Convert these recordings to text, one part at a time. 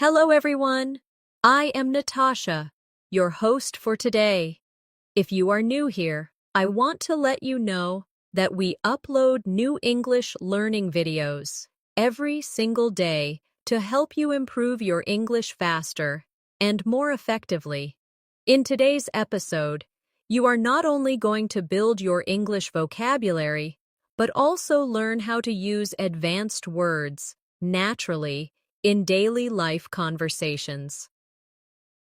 Hello, everyone. I am Natasha, your host for today. If you are new here, I want to let you know that we upload new English learning videos every single day to help you improve your English faster and more effectively. In today's episode, you are not only going to build your English vocabulary, but also learn how to use advanced words naturally in daily life conversations.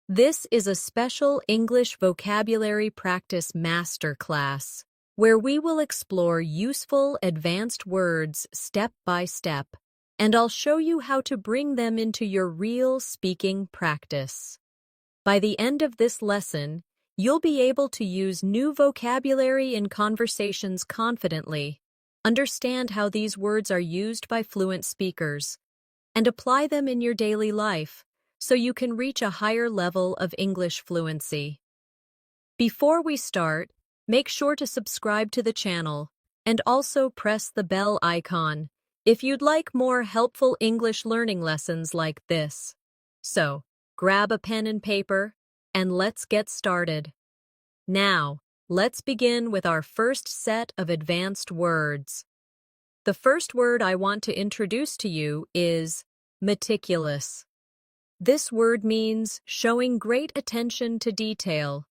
This is a special English vocabulary practice masterclass where we will explore useful advanced words step by step, and I'll show you how to bring them into your real speaking practice. By the end of this lesson, you'll be able to use new vocabulary in conversations confidently, understand how these words are used by fluent speakers, and apply them in your daily life so you can reach a higher level of English fluency. Before we start, make sure to subscribe to the channel and also press the bell icon if you'd like more helpful English learning lessons like this. So, grab a pen and paper and let's get started. Now, let's begin with our first set of advanced words. The first word I want to introduce to you is meticulous. This word means showing great attention to detail,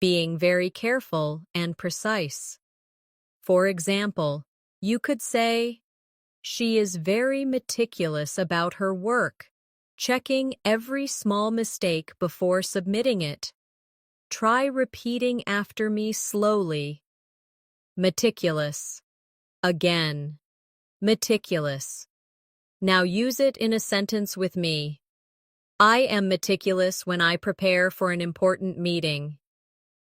being very careful and precise. For example, you could say, "She is very meticulous about her work, checking every small mistake before submitting it. Try repeating after me slowly." Meticulous. Again. Meticulous. Now use it in a sentence with me. I am meticulous when I prepare for an important meeting.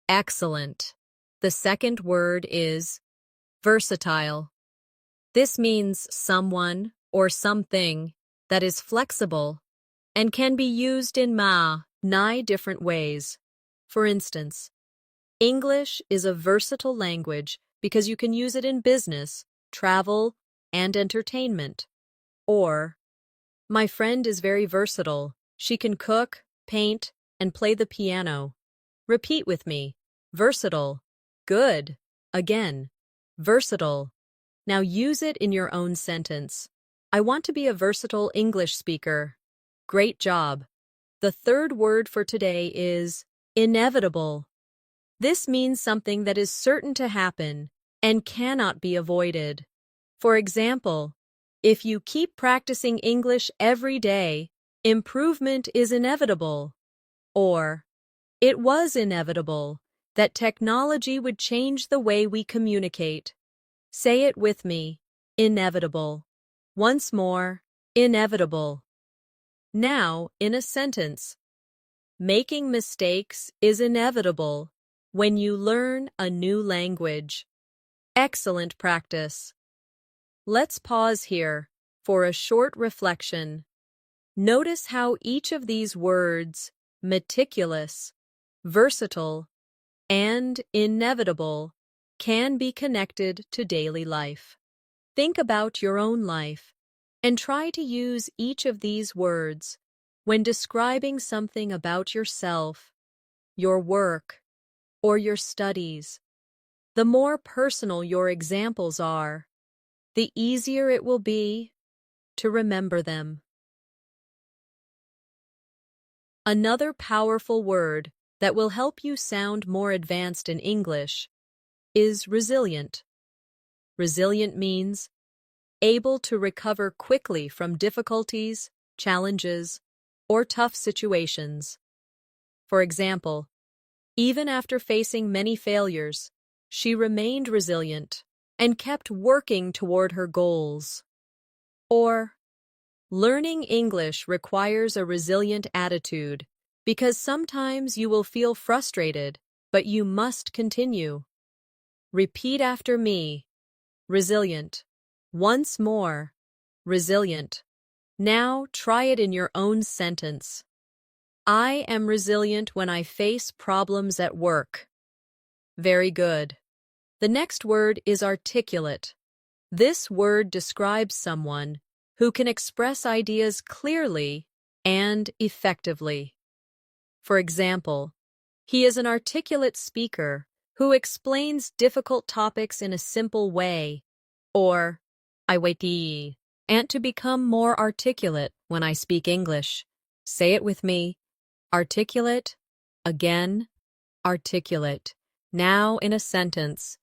Excellent. The second word is versatile. This means someone or something that is flexible and can be used in many different ways. For instance, English is a versatile language because you can use it in business, travel, and entertainment. Or, my friend is very versatile. She can cook, paint, and play the piano. Repeat with me. Versatile. Good. Again. Versatile. Now use it in your own sentence. I want to be a versatile English speaker. Great job. The third word for today is inevitable. This means something that is certain to happen and cannot be avoided. For example, if you keep practicing English every day, improvement is inevitable. Or, it was inevitable that technology would change the way we communicate. Say it with me. Inevitable. Once more, inevitable. Now, in a sentence. Making mistakes is inevitable when you learn a new language. Excellent practice. Let's pause here for a short reflection. Notice how each of these words, meticulous, versatile, and inevitable, can be connected to daily life. Think about your own life and try to use each of these words when describing something about yourself, your work, or your studies. The more personal your examples are, the easier it will be to remember them. Another powerful word that will help you sound more advanced in English is resilient. Resilient means able to recover quickly from difficulties, challenges, or tough situations. For example, even after facing many failures, she remained resilient and kept working toward her goals. Or, learning English requires a resilient attitude because sometimes you will feel frustrated, but you must continue. Repeat after me. Resilient. Once more. Resilient. Now try it in your own sentence. I am resilient when I face problems at work. Very good. The next word is articulate. This word describes someone who can express ideas clearly and effectively. For example, he is an articulate speaker who explains difficult topics in a simple way. Or, I wait and to become more articulate when I speak English. Say it with me. Articulate, again, articulate. Now in a sentence.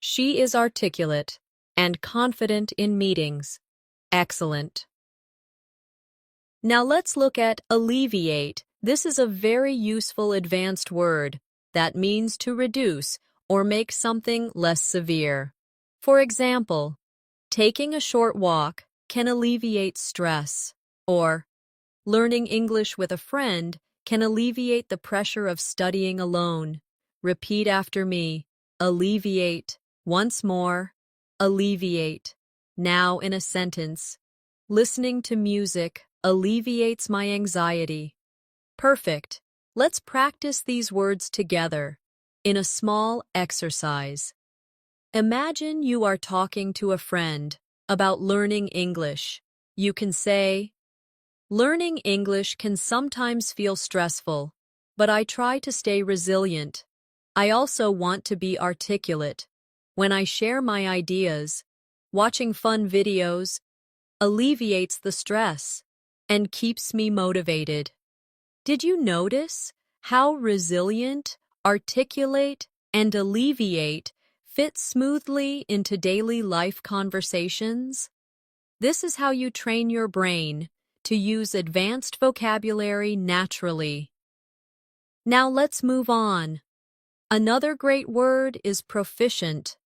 She is articulate and confident in meetings. Excellent. Now let's look at alleviate. This is a very useful advanced word that means to reduce or make something less severe. For example, taking a short walk can alleviate stress, or learning English with a friend can alleviate the pressure of studying alone. Repeat after me. Alleviate. Once more. Alleviate. Now in a sentence. Listening to music alleviates my anxiety. Perfect. Let's practice these words together in a small exercise. Imagine you are talking to a friend about learning English. You can say, "Learning English can sometimes feel stressful, but I try to stay resilient. I also want to be articulate. When I share my ideas, watching fun videos alleviates the stress and keeps me motivated." Did you notice how resilient, articulate, and alleviate fit smoothly into daily life conversations? This is how you train your brain to use advanced vocabulary naturally. Now let's move on. Another great word is proficient.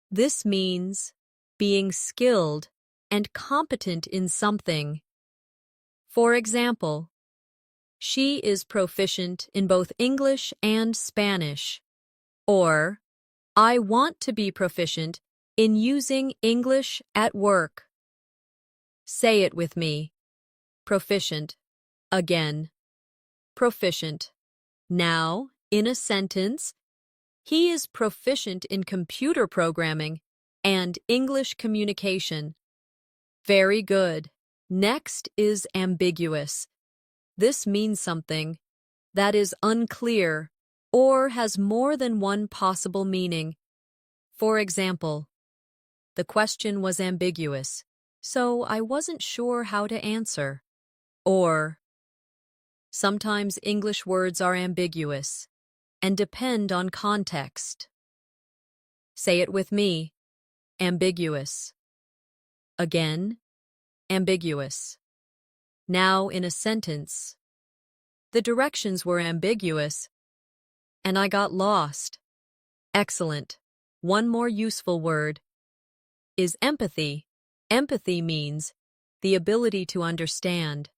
This means being skilled and competent in something. For example, she is proficient in both English and Spanish. Or, I want to be proficient in using English at work. Say it with me. Proficient. Again. Proficient. Now, in a sentence, he is proficient in computer programming and English communication. Very good. Next is ambiguous. This means something that is unclear or has more than one possible meaning. For example, the question was ambiguous, so I wasn't sure how to answer. Or, sometimes English words are ambiguous and depend on context. Say it with me. Ambiguous. Again, ambiguous. Now in a sentence. The directions were ambiguous, and I got lost. Excellent. One more useful word is empathy. Empathy means the ability to understand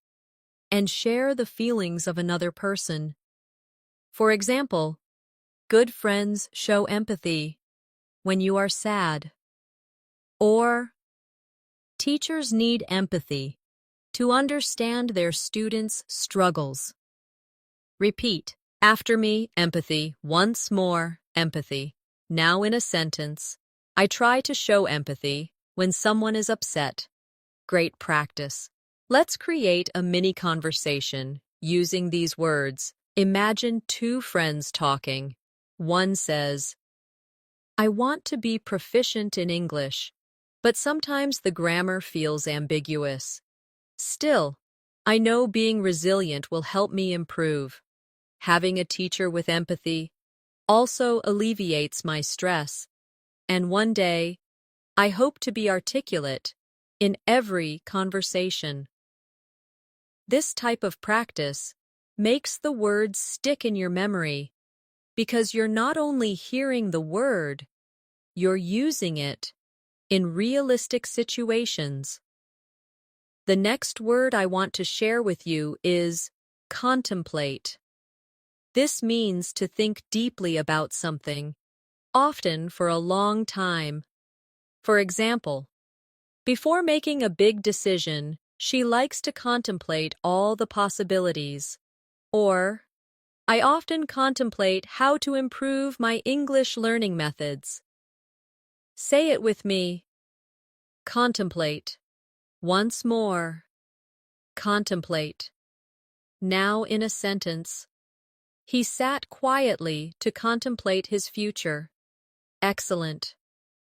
and share the feelings of another person. For example, good friends show empathy when you are sad. Or, teachers need empathy to understand their students' struggles. Repeat after me, empathy. Once more, empathy. Now in a sentence. I try to show empathy when someone is upset. Great practice. Let's create a mini conversation using these words. Imagine two friends talking. One says, I want to be proficient in English, but sometimes the grammar feels ambiguous. Still, I know being resilient will help me improve. Having a teacher with empathy also alleviates my stress. And one day, I hope to be articulate in every conversation. This type of practice makes the words stick in your memory because you're not only hearing the word, you're using it in realistic situations. The next word I want to share with you is contemplate. This means to think deeply about something, often for a long time. For example, before making a big decision, she likes to contemplate all the possibilities. Or, I often contemplate how to improve my English learning methods. Say it with me. Contemplate. Once more. Contemplate. Now in a sentence. He sat quietly to contemplate his future. Excellent.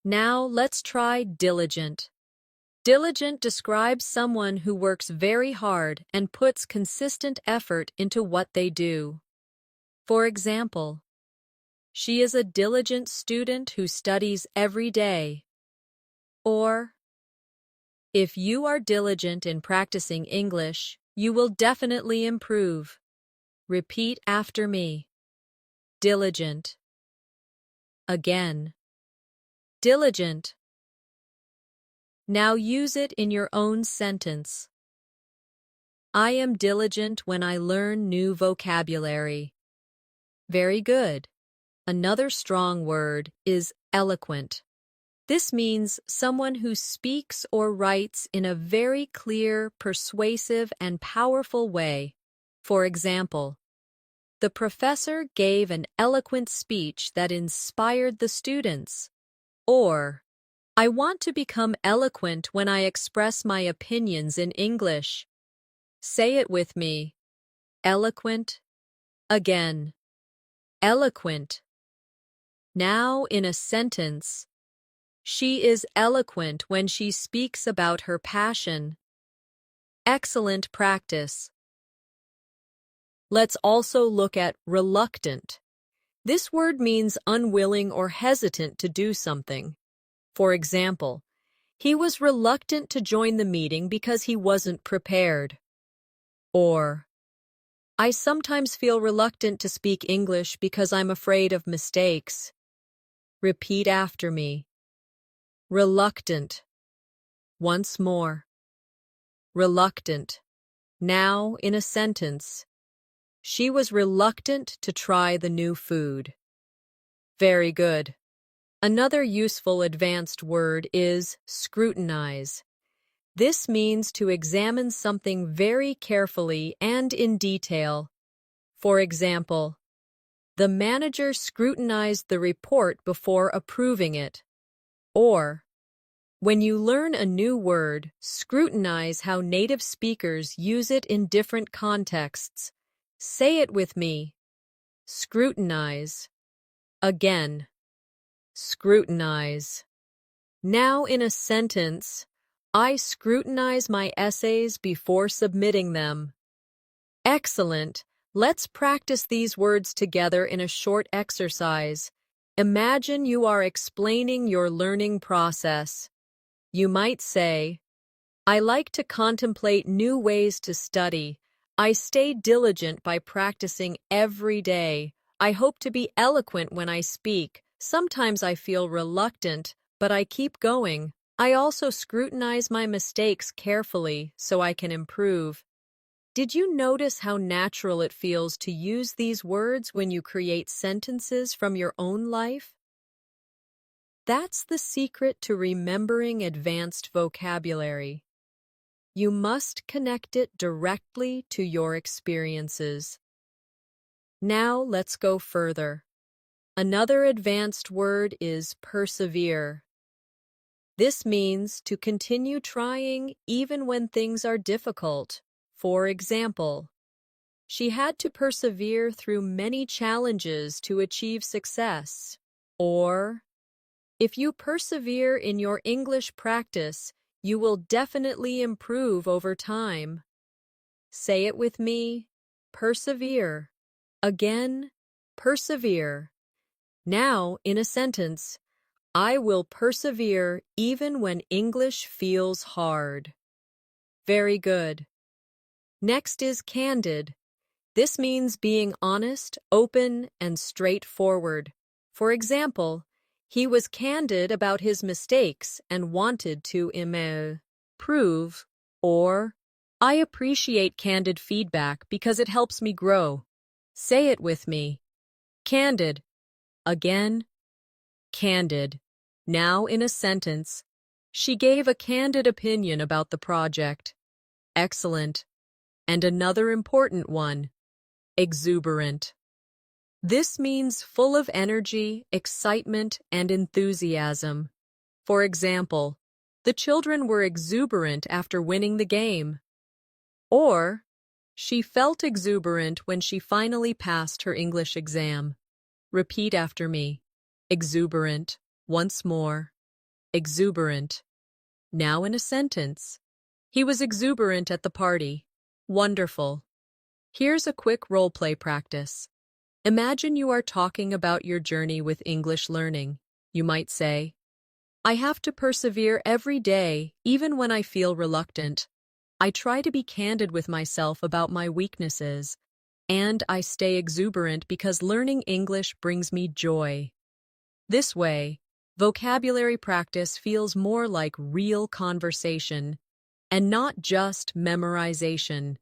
Now let's try diligent. Diligent describes someone who works very hard and puts consistent effort into what they do. For example, she is a diligent student who studies every day. Or, if you are diligent in practicing English, you will definitely improve. Repeat after me. Diligent. Again. Diligent. Now use it in your own sentence. I am diligent when I learn new vocabulary. Very good. Another strong word is eloquent. This means someone who speaks or writes in a very clear, persuasive, and powerful way. For example, the professor gave an eloquent speech that inspired the students. Or, I want to become eloquent when I express my opinions in English. Say it with me. Eloquent. Again. Eloquent. Now in a sentence. She is eloquent when she speaks about her passion. Excellent practice. Let's also look at reluctant. This word means unwilling or hesitant to do something. For example, he was reluctant to join the meeting because he wasn't prepared. Or, I sometimes feel reluctant to speak English because I'm afraid of mistakes. Repeat after me. Reluctant. Once more. Reluctant. Now in a sentence. She was reluctant to try the new food. Very good. Another useful advanced word is scrutinize. This means to examine something very carefully and in detail. For example, the manager scrutinized the report before approving it. Or, when you learn a new word, scrutinize how native speakers use it in different contexts. Say it with me. Scrutinize. Again. Scrutinize. Now in a sentence, I scrutinize my essays before submitting them. Excellent. Let's practice these words together in a short exercise. Imagine you are explaining your learning process. You might say, I like to contemplate new ways to study. I stay diligent by practicing every day. I hope to be eloquent when I speak. Sometimes I feel reluctant, but I keep going. I also scrutinize my mistakes carefully so I can improve. Did you notice how natural it feels to use these words when you create sentences from your own life? That's the secret to remembering advanced vocabulary. You must connect it directly to your experiences. Now let's go further. Another advanced word is persevere. This means to continue trying even when things are difficult. For example, she had to persevere through many challenges to achieve success. Or, if you persevere in your English practice, you will definitely improve over time. Say it with me. Persevere. Again, persevere. Now, in a sentence, I will persevere even when English feels hard. Very good. Next is candid. This means being honest, open, and straightforward. For example, he was candid about his mistakes and wanted to improve. Or, I appreciate candid feedback because it helps me grow. Say it with me. Candid. Again. Candid. Now in a sentence. She gave a candid opinion about the project. Excellent. And another important one. Exuberant. This means full of energy, excitement, and enthusiasm. For example, the children were exuberant after winning the game. Or, she felt exuberant when she finally passed her English exam. Repeat after me. Exuberant. Once more. Exuberant. Now in a sentence. He was exuberant at the party. Wonderful. Here's a quick role-play practice. Imagine you are talking about your journey with English learning. You might say, I have to persevere every day, even when I feel reluctant. I try to be candid with myself about my weaknesses, and I stay exuberant because learning English brings me joy. This way, vocabulary practice feels more like real conversation and not just memorization.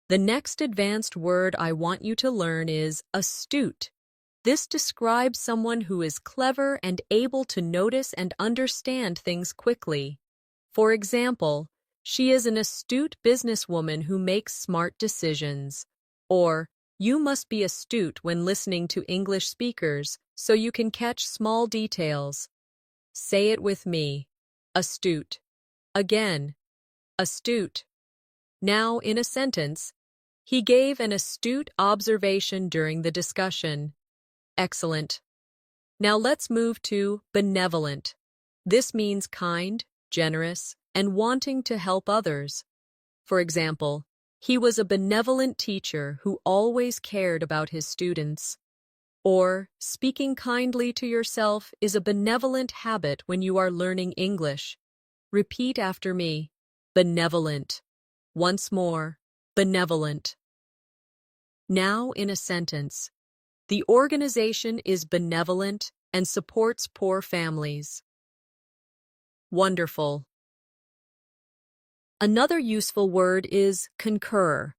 The next advanced word I want you to learn is astute. This describes someone who is clever and able to notice and understand things quickly. For example, she is an astute businesswoman who makes smart decisions. Or, you must be astute when listening to English speakers so you can catch small details. Say it with me. Astute. Again. Astute. Now, in a sentence, he gave an astute observation during the discussion. Excellent. Now let's move to benevolent. This means kind, generous, and wanting to help others. For example, he was a benevolent teacher who always cared about his students. Or, speaking kindly to yourself is a benevolent habit when you are learning English. Repeat after me. Benevolent. Once more. Benevolent. Now in a sentence. The organization is benevolent and supports poor families. Wonderful. Another useful word is concur.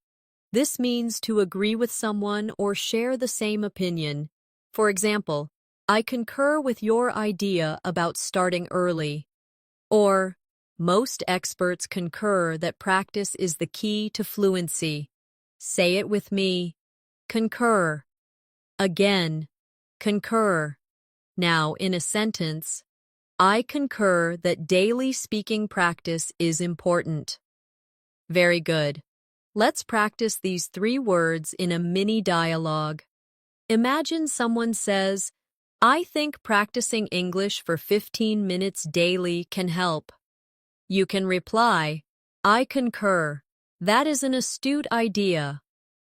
This means to agree with someone or share the same opinion. For example, I concur with your idea about starting early. Or, most experts concur that practice is the key to fluency. Say it with me. Concur. Again. Concur. Now, in a sentence, I concur that daily speaking practice is important. Very good. Let's practice these 3 words in a mini dialogue. Imagine someone says, I think practicing English for 15 minutes daily can help. You can reply, I concur. That is an astute idea.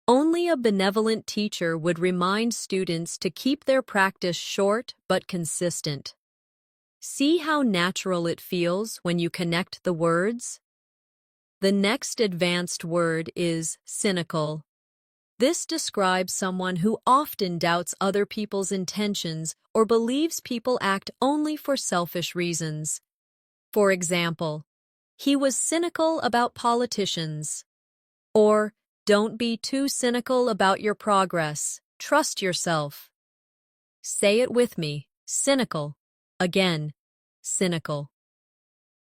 Only a benevolent teacher would remind students to keep their practice short but consistent. See how natural it feels when you connect the words? The next advanced word is cynical. This describes someone who often doubts other people's intentions or believes people act only for selfish reasons. For example, he was cynical about politicians. Or, don't be too cynical about your progress. Trust yourself. Say it with me. Cynical. Again. Cynical.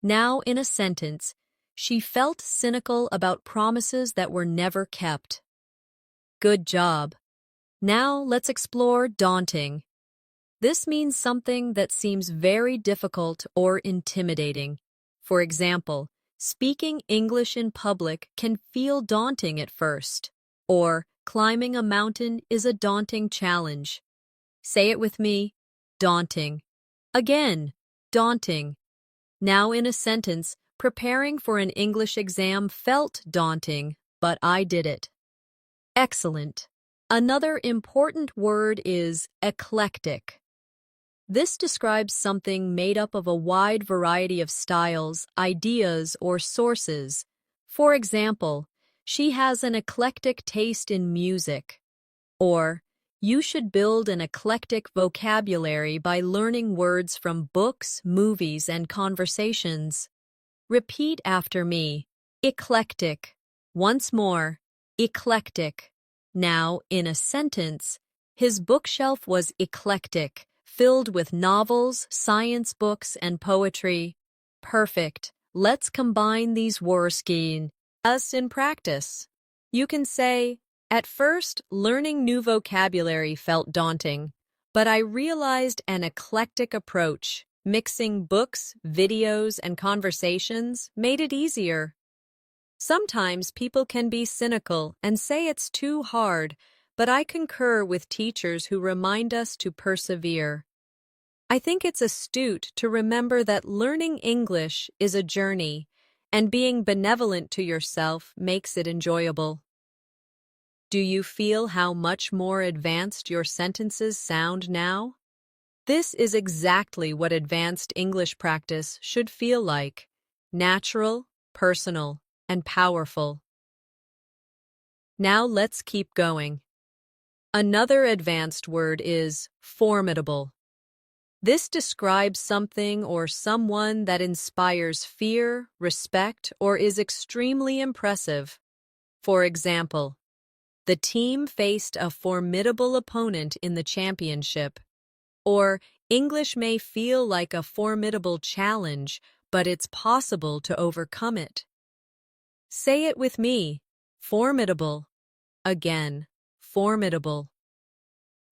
Now, in a sentence, she felt cynical about promises that were never kept. Good job. Now, let's explore daunting. This means something that seems very difficult or intimidating. For example, speaking English in public can feel daunting at first, or climbing a mountain is a daunting challenge. Say it with me. Daunting. Again. Daunting. Now in a sentence, preparing for an English exam felt daunting, but I did it. Excellent. Another important word is eclectic. This describes something made up of a wide variety of styles, ideas, or sources. For example, she has an eclectic taste in music. Or, you should build an eclectic vocabulary by learning words from books, movies, and conversations. Repeat after me. Eclectic. Once more. Eclectic. Now, in a sentence, his bookshelf was eclectic, filled with novels, science books, and poetry. Perfect. Let's combine these words in practice. You can say, at first, learning new vocabulary felt daunting, but I realized an eclectic approach, mixing books, videos, and conversations, made it easier. Sometimes people can be cynical and say it's too hard, but I concur with teachers who remind us to persevere. I think it's astute to remember that learning English is a journey, and being benevolent to yourself makes it enjoyable. Do you feel how much more advanced your sentences sound now? This is exactly what advanced English practice should feel like: natural, personal, and powerful. Now let's keep going. Another advanced word is formidable. This describes something or someone that inspires fear, respect, or is extremely impressive. For example, the team faced a formidable opponent in the championship. Or, English may feel like a formidable challenge, but it's possible to overcome it. Say it with me: formidable. Again, formidable.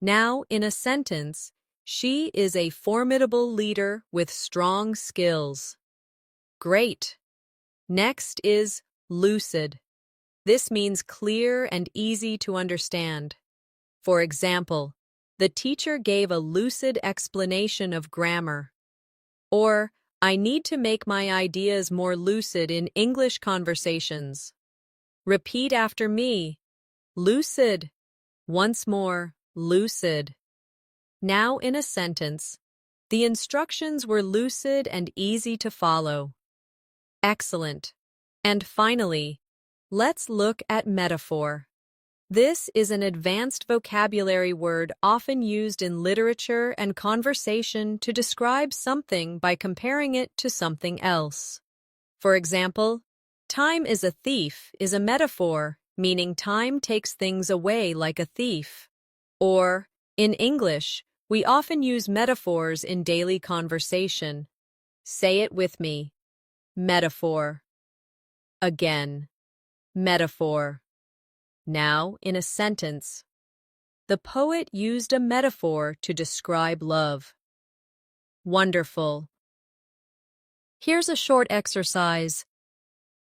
Now, in a sentence, she is a formidable leader with strong skills. Great. Next is lucid. This means clear and easy to understand. For example, the teacher gave a lucid explanation of grammar. Or, I need to make my ideas more lucid in English conversations. Repeat after me: lucid. Once more, lucid. Now in a sentence, the instructions were lucid and easy to follow. Excellent. And finally, let's look at metaphor. This is an advanced vocabulary word often used in literature and conversation to describe something by comparing it to something else. For example, time is a thief is a metaphor, meaning time takes things away like a thief. Or, in English, we often use metaphors in daily conversation. Say it with me: metaphor. Again, metaphor. Now, in a sentence, the poet used a metaphor to describe love. Wonderful. Here's a short exercise.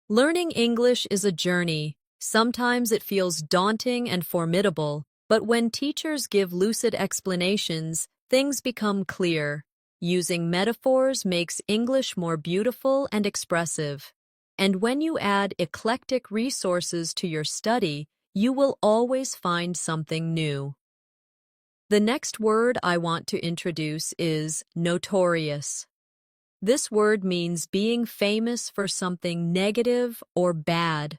Learning English is a journey. Sometimes it feels daunting and formidable, but when teachers give lucid explanations, things become clear. Using metaphors makes English more beautiful and expressive. And when you add eclectic resources to your study, you will always find something new. The next word I want to introduce is notorious. This word means being famous for something negative or bad.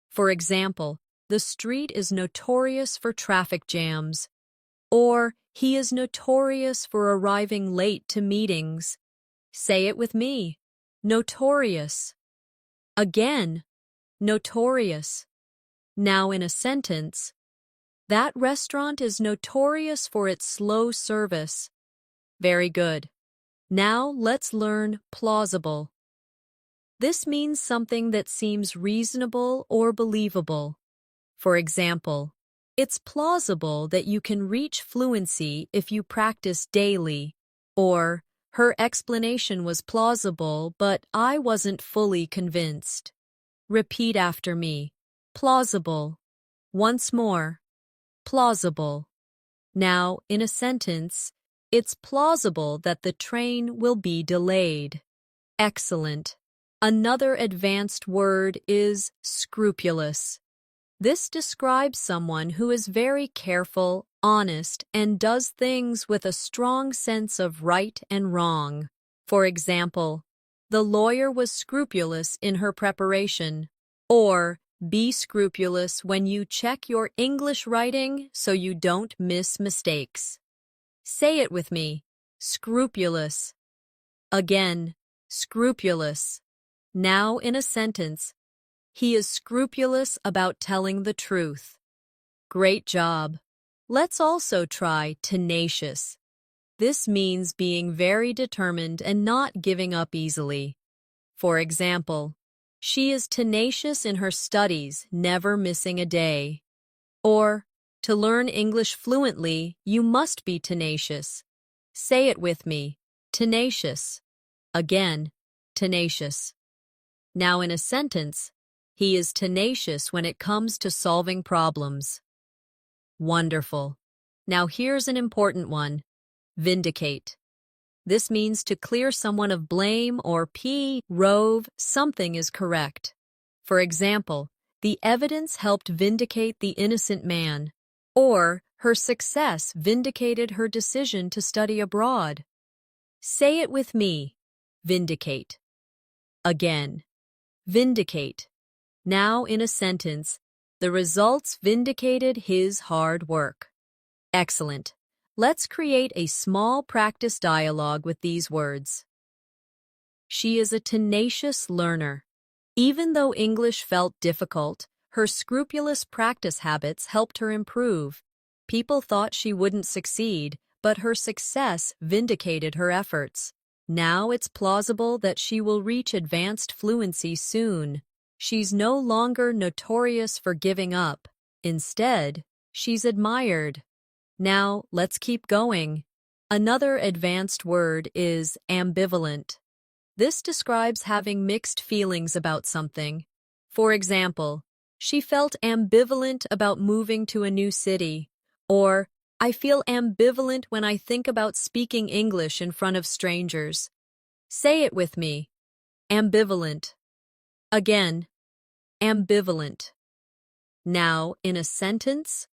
For example, the street is notorious for traffic jams. Or, he is notorious for arriving late to meetings. Say it with me: notorious. Again, notorious. Now in a sentence, that restaurant is notorious for its slow service. Very good. Now let's learn plausible. This means something that seems reasonable or believable. For example, it's plausible that you can reach fluency if you practice daily. Or, her explanation was plausible, but I wasn't fully convinced. Repeat after me: plausible. Once more, plausible. Now, in a sentence, it's plausible that the train will be delayed. Excellent. Another advanced word is scrupulous. This describes someone who is very careful, honest, and does things with a strong sense of right and wrong. For example, the lawyer was scrupulous in her preparation. Or, be scrupulous when you check your English writing so you don't miss mistakes. Say it with me: scrupulous. Again, scrupulous. Now in a sentence, he is scrupulous about telling the truth. Great job. Let's also try tenacious. This means being very determined and not giving up easily. For example, she is tenacious in her studies, never missing a day. Or, to learn English fluently, you must be tenacious. Say it with me: tenacious. Again, tenacious. Now in a sentence, He is tenacious when it comes to solving problems. Wonderful. Now here's an important one. Vindicate. This means to clear someone of blame or prove something is correct. For example, the evidence helped vindicate the innocent man, or her success vindicated her decision to study abroad. Say it with me. Vindicate. Again. Vindicate. Now in a sentence, the results vindicated his hard work. Excellent. Let's create a small practice dialogue with these words. She is a tenacious learner. Even though English felt difficult, her scrupulous practice habits helped her improve. People thought she wouldn't succeed, but her success vindicated her efforts. Now it's plausible that she will reach advanced fluency soon. She's no longer notorious for giving up. Instead, she's admired. Now, let's keep going. Another advanced word is ambivalent. This describes having mixed feelings about something. For example, she felt ambivalent about moving to a new city, or I feel ambivalent when I think about speaking English in front of strangers. Say it with me. Ambivalent. Again. Ambivalent. Now, in a sentence,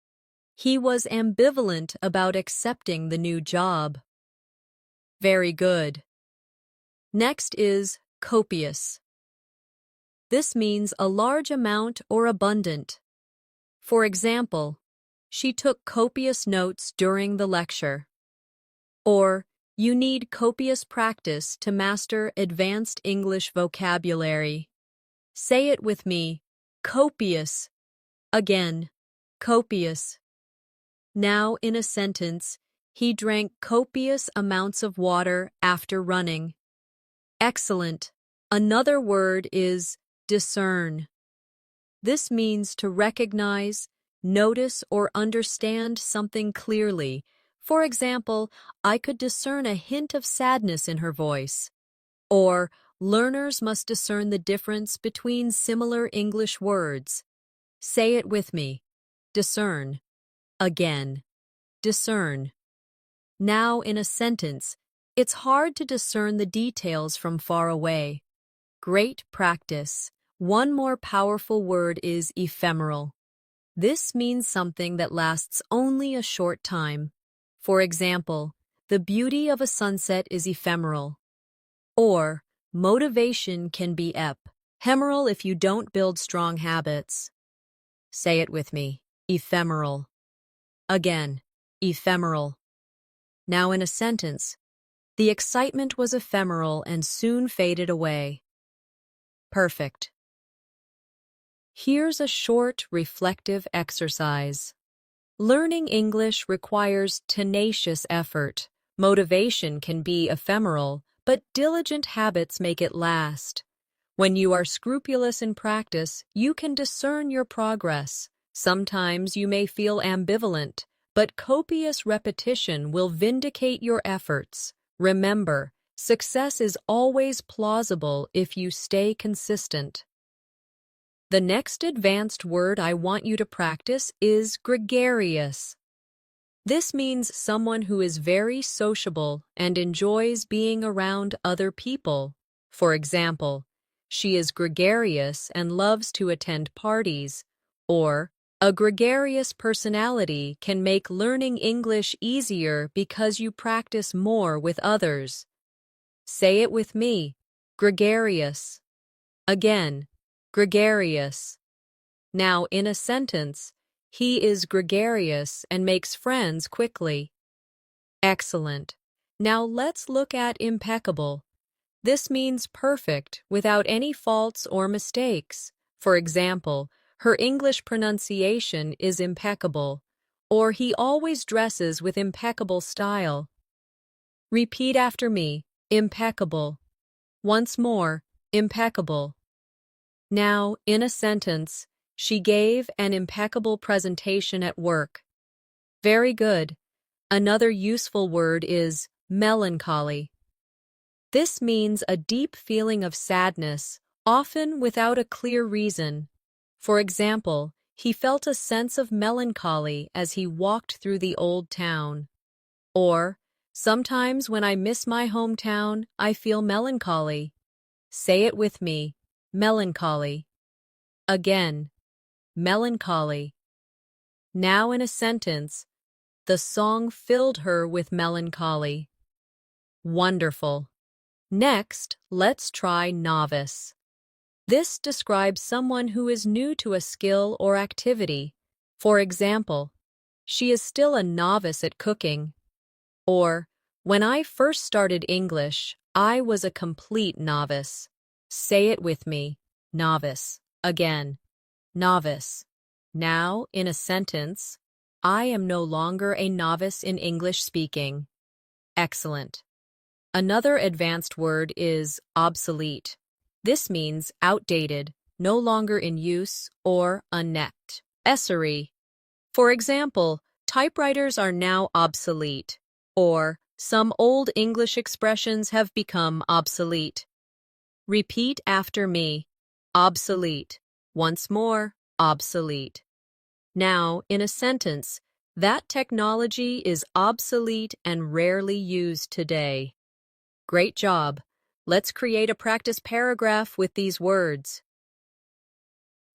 he was ambivalent about accepting the new job. Very good. Next is copious. This means a large amount or abundant. For example, she took copious notes during the lecture. Or, you need copious practice to master advanced English vocabulary. Say it with me. Copious. Again. Copious. Now, in a sentence, he drank copious amounts of water after running. Excellent. Another word is discern. This means to recognize, notice, or understand something clearly. For example, I could discern a hint of sadness in her voice. Or, learners must discern the difference between similar English words. Say it with me. Discern. Again. Discern. Now, in a sentence, it's hard to discern the details from far away. Great practice. One more powerful word is ephemeral. This means something that lasts only a short time. For example, the beauty of a sunset is ephemeral. Or, motivation can be ephemeral if you don't build strong habits. Say it with me. Ephemeral. Again. Ephemeral. Now in a sentence, the excitement was ephemeral and soon faded away. Perfect. Here's a short, reflective exercise. Learning English requires tenacious effort. Motivation can be ephemeral, but diligent habits make it last. When you are scrupulous in practice, you can discern your progress. Sometimes you may feel ambivalent, but copious repetition will vindicate your efforts. Remember, success is always plausible if you stay consistent. The next advanced word I want you to practice is gregarious. This means someone who is very sociable and enjoys being around other people. For example, she is gregarious and loves to attend parties. Or, a gregarious personality can make learning English easier because you practice more with others. Say it with me. Gregarious. Again. Gregarious. Now, in a sentence, he is gregarious and makes friends quickly. Excellent. Now let's look at impeccable. This means perfect, without any faults or mistakes. For example, her English pronunciation is impeccable, or he always dresses with impeccable style. Repeat after me. Impeccable. Once more. Impeccable. Now, in a sentence, she gave an impeccable presentation at work. Very good. Another useful word is melancholy. This means a deep feeling of sadness, often without a clear reason. For example, he felt a sense of melancholy as he walked through the old town. Or, sometimes when I miss my hometown, I feel melancholy. Say it with me, melancholy. Again, melancholy. Now in a sentence, the song filled her with melancholy. Wonderful. Next, let's try novice. This describes someone who is new to a skill or activity. For example, she is still a novice at cooking. Or, when I first started English, I was a complete novice. Say it with me, novice. Again, novice. Now, in a sentence, I am no longer a novice in English speaking. Excellent. Another advanced word is obsolete. This means outdated, no longer in use, or unnecessary. For example, typewriters are now obsolete, or some old English expressions have become obsolete. Repeat after me. Obsolete. Once more, obsolete. Now, in a sentence, that technology is obsolete and rarely used today. Great job. Let's create a practice paragraph with these words.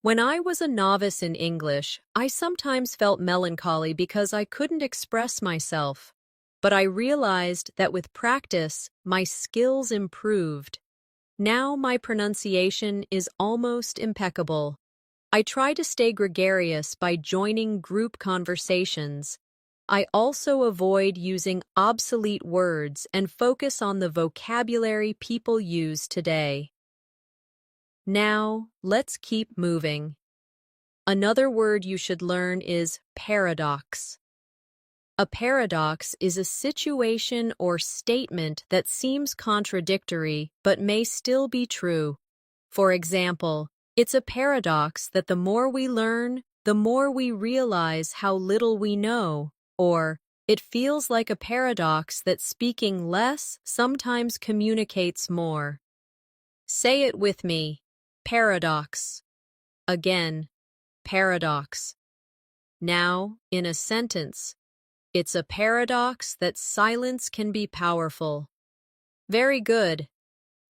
When I was a novice in English, I sometimes felt melancholy because I couldn't express myself. But I realized that with practice, my skills improved. Now my pronunciation is almost impeccable. I try to stay gregarious by joining group conversations. I also avoid using obsolete words and focus on the vocabulary people use today. Now, let's keep moving. Another word you should learn is paradox. A paradox is a situation or statement that seems contradictory but may still be true. For example, it's a paradox that the more we learn, the more we realize how little we know. Or, it feels like a paradox that speaking less sometimes communicates more. Say it with me, paradox. Again, paradox. Now, in a sentence, it's a paradox that silence can be powerful. Very good.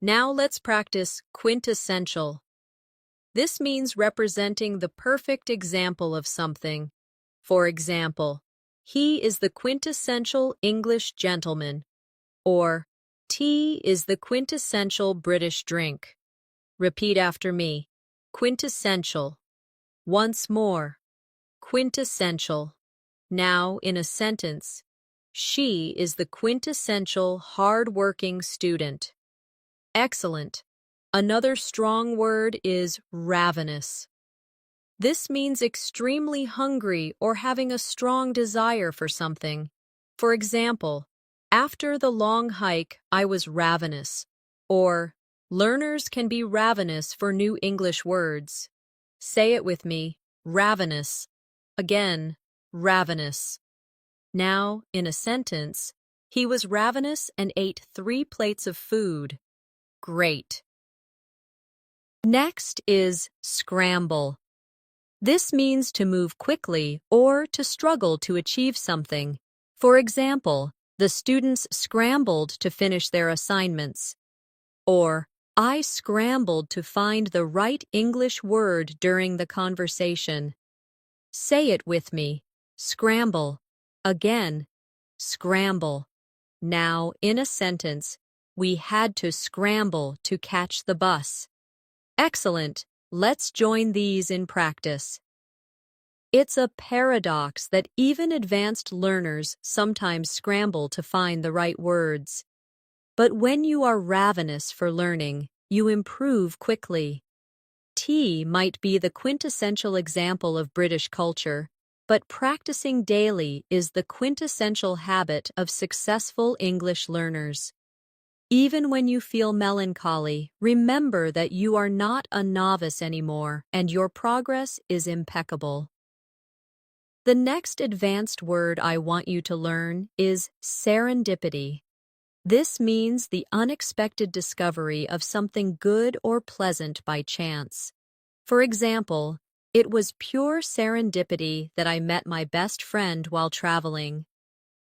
Now let's practice quintessential. This means representing the perfect example of something. For example, he is the quintessential English gentleman, or tea is the quintessential British drink. Repeat after me. Quintessential. Once more. Quintessential. Now, in a sentence, she is the quintessential hard-working student. Excellent. Another strong word is ravenous. This means extremely hungry or having a strong desire for something. For example, after the long hike, I was ravenous. Or, learners can be ravenous for new English words. Say it with me, ravenous. Again, ravenous. Now, in a sentence, he was ravenous and ate 3 plates of food. Great. Next is scramble. This means to move quickly or to struggle to achieve something. For example, the students scrambled to finish their assignments. Or, I scrambled to find the right English word during the conversation. Say it with me. Scramble. Again, scramble. Now, in a sentence, we had to scramble to catch the bus. Excellent. Let's join these in practice. It's a paradox that even advanced learners sometimes scramble to find the right words. But when you are ravenous for learning, you improve quickly. Tea might be the quintessential example of British culture, but practicing daily is the quintessential habit of successful English learners. Even when you feel melancholy, remember that you are not a novice anymore and your progress is impeccable. The next advanced word I want you to learn is serendipity. This means the unexpected discovery of something good or pleasant by chance. For example, It was pure serendipity that I met my best friend while traveling.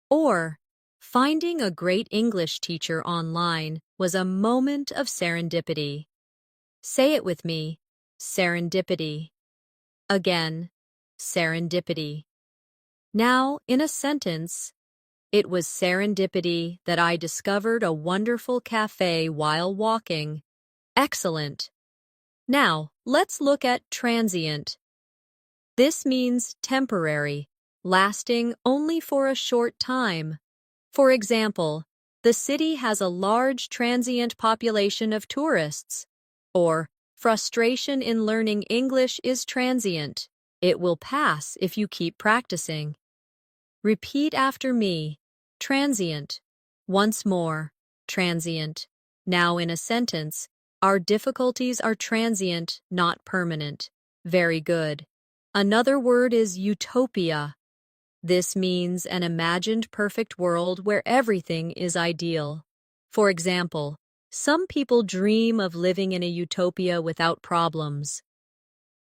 Or, finding a great English teacher online was a moment of serendipity. Say it with me, serendipity. Again, serendipity. Now, in a sentence, it was serendipity that I discovered a wonderful cafe while walking. Excellent. Now, let's look at transient. This means temporary, lasting only for a short time. For example, the city has a large transient population of tourists. Or, frustration in learning English is transient. It will pass if you keep practicing. Repeat after me. Transient. Once more. Transient. Now in a sentence, our difficulties are transient, not permanent. Very good. Another word is utopia. This means an imagined perfect world where everything is ideal. For example, some people dream of living in a utopia without problems.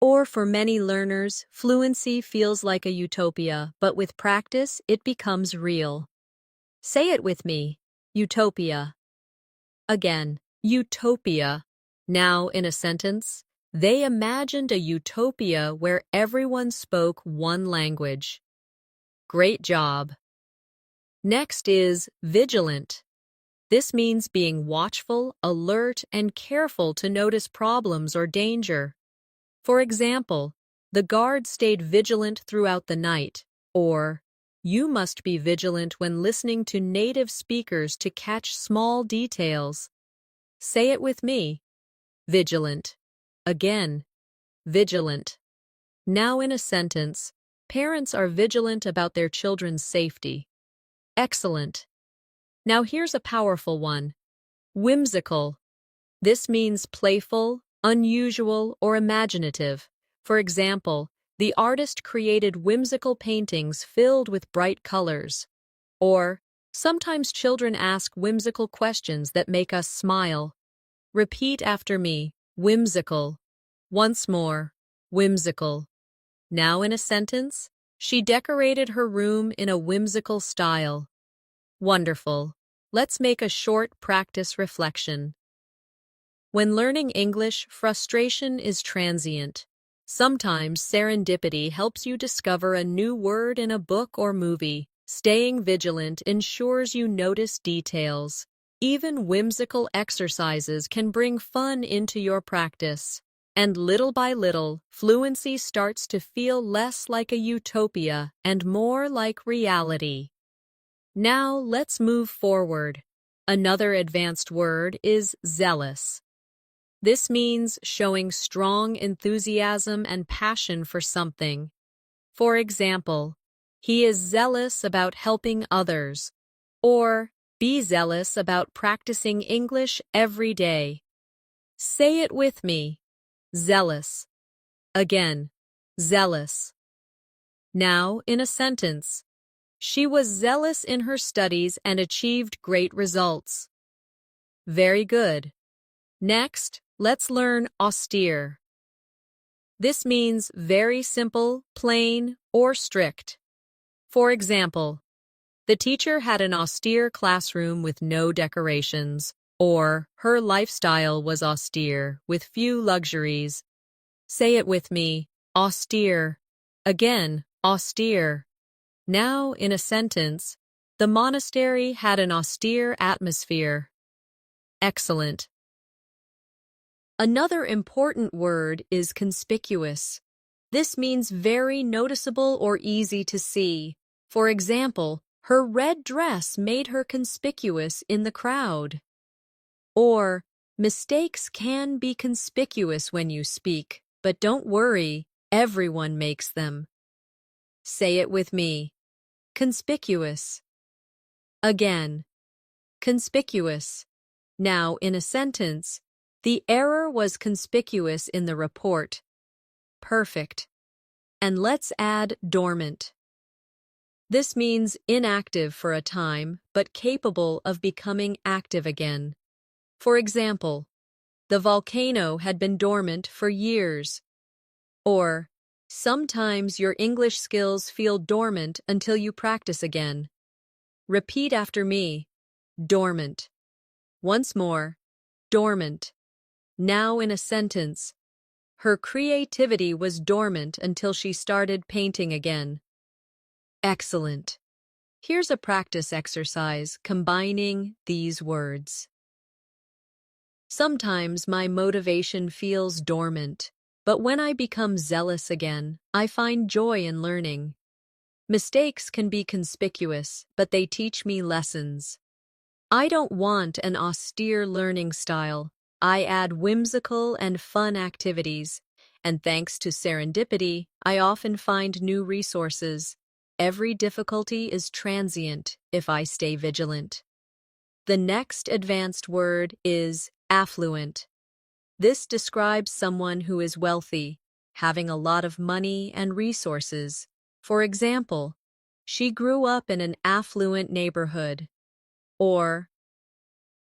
Or for many learners, fluency feels like a utopia, but with practice, it becomes real. Say it with me, utopia. Again, utopia. Now in a sentence, they imagined a utopia where everyone spoke one language. Great job. Next is vigilant. This means being watchful, alert, and careful to notice problems or danger. For example, the guard stayed vigilant throughout the night, or you must be vigilant when listening to native speakers to catch small details. Say it with me. Vigilant. Again, vigilant. Now in a sentence, parents are vigilant about their children's safety. Excellent. Now here's a powerful one. Whimsical. This means playful, unusual, or imaginative. For example, the artist created whimsical paintings filled with bright colors. Or, sometimes children ask whimsical questions that make us smile. Repeat after me, whimsical. Once more, whimsical. Now in a sentence, she decorated her room in a whimsical style. Wonderful. Let's make a short practice reflection. When learning English, frustration is transient. Sometimes serendipity helps you discover a new word in a book or movie. Staying vigilant ensures you notice details. Even whimsical exercises can bring fun into your practice. And little by little, fluency starts to feel less like a utopia and more like reality. Now let's move forward. Another advanced word is zealous. This means showing strong enthusiasm and passion for something. For example, he is zealous about helping others. Or, be zealous about practicing English every day. Say it with me. Zealous. Again, zealous. Now in a sentence. She was zealous in her studies and achieved great results. Very good. Next, let's learn austere. This means very simple, plain, or strict. For example, the teacher had an austere classroom with no decorations, or her lifestyle was austere with few luxuries. Say it with me, austere. Again, austere. Now, in a sentence, the monastery had an austere atmosphere. Excellent. Another important word is conspicuous. This means very noticeable or easy to see. For example, her red dress made her conspicuous in the crowd. Or, mistakes can be conspicuous when you speak, but don't worry, everyone makes them. Say it with me. Conspicuous. Again, conspicuous. Now, in a sentence, the error was conspicuous in the report. Perfect. And let's add dormant. This means inactive for a time, but capable of becoming active again. For example, the volcano had been dormant for years. Or, Sometimes your English skills feel dormant until you practice again. Repeat after me. Dormant. Once more. Dormant. Now in a sentence. Her creativity was dormant until she started painting again. Excellent. Here's a practice exercise combining these words. Sometimes my motivation feels dormant, but when I become zealous again, I find joy in learning. Mistakes can be conspicuous, but they teach me lessons. I don't want an austere learning style. I add whimsical and fun activities, and thanks to serendipity, I often find new resources. Every difficulty is transient if I stay vigilant. The next advanced word is affluent. This describes someone who is wealthy, having a lot of money and resources. For example, she grew up in an affluent neighborhood. Or,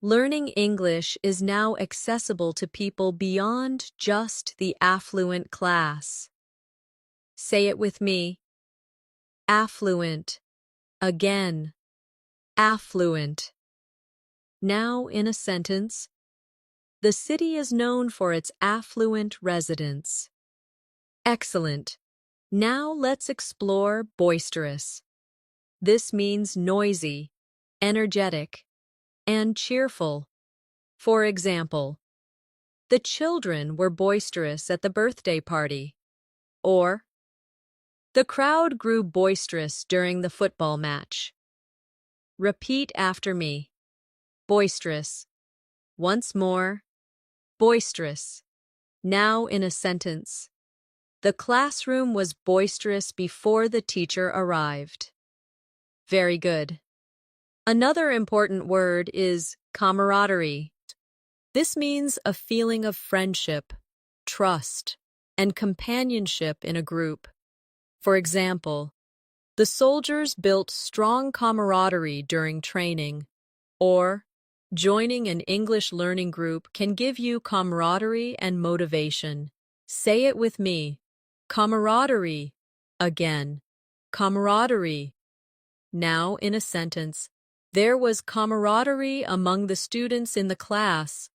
learning English is now accessible to people beyond just the affluent class. Say it with me. Affluent. Again. Affluent. Now in a sentence. The city is known for its affluent residents. Excellent. Now let's explore boisterous. This means noisy, energetic, and cheerful. For example, the children were boisterous at the birthday party. Or, the crowd grew boisterous during the football match. Repeat after me. Boisterous. Once more. Boisterous. Now in a sentence. The classroom was boisterous before the teacher arrived. Very good. Another important word is camaraderie. This means a feeling of friendship, trust, and companionship in a group. For example, the soldiers built strong camaraderie during training. Or, joining an English learning group can give you camaraderie and motivation. Say it with me. Camaraderie. Again. Camaraderie. Now in a sentence. There was camaraderie among the students in the class.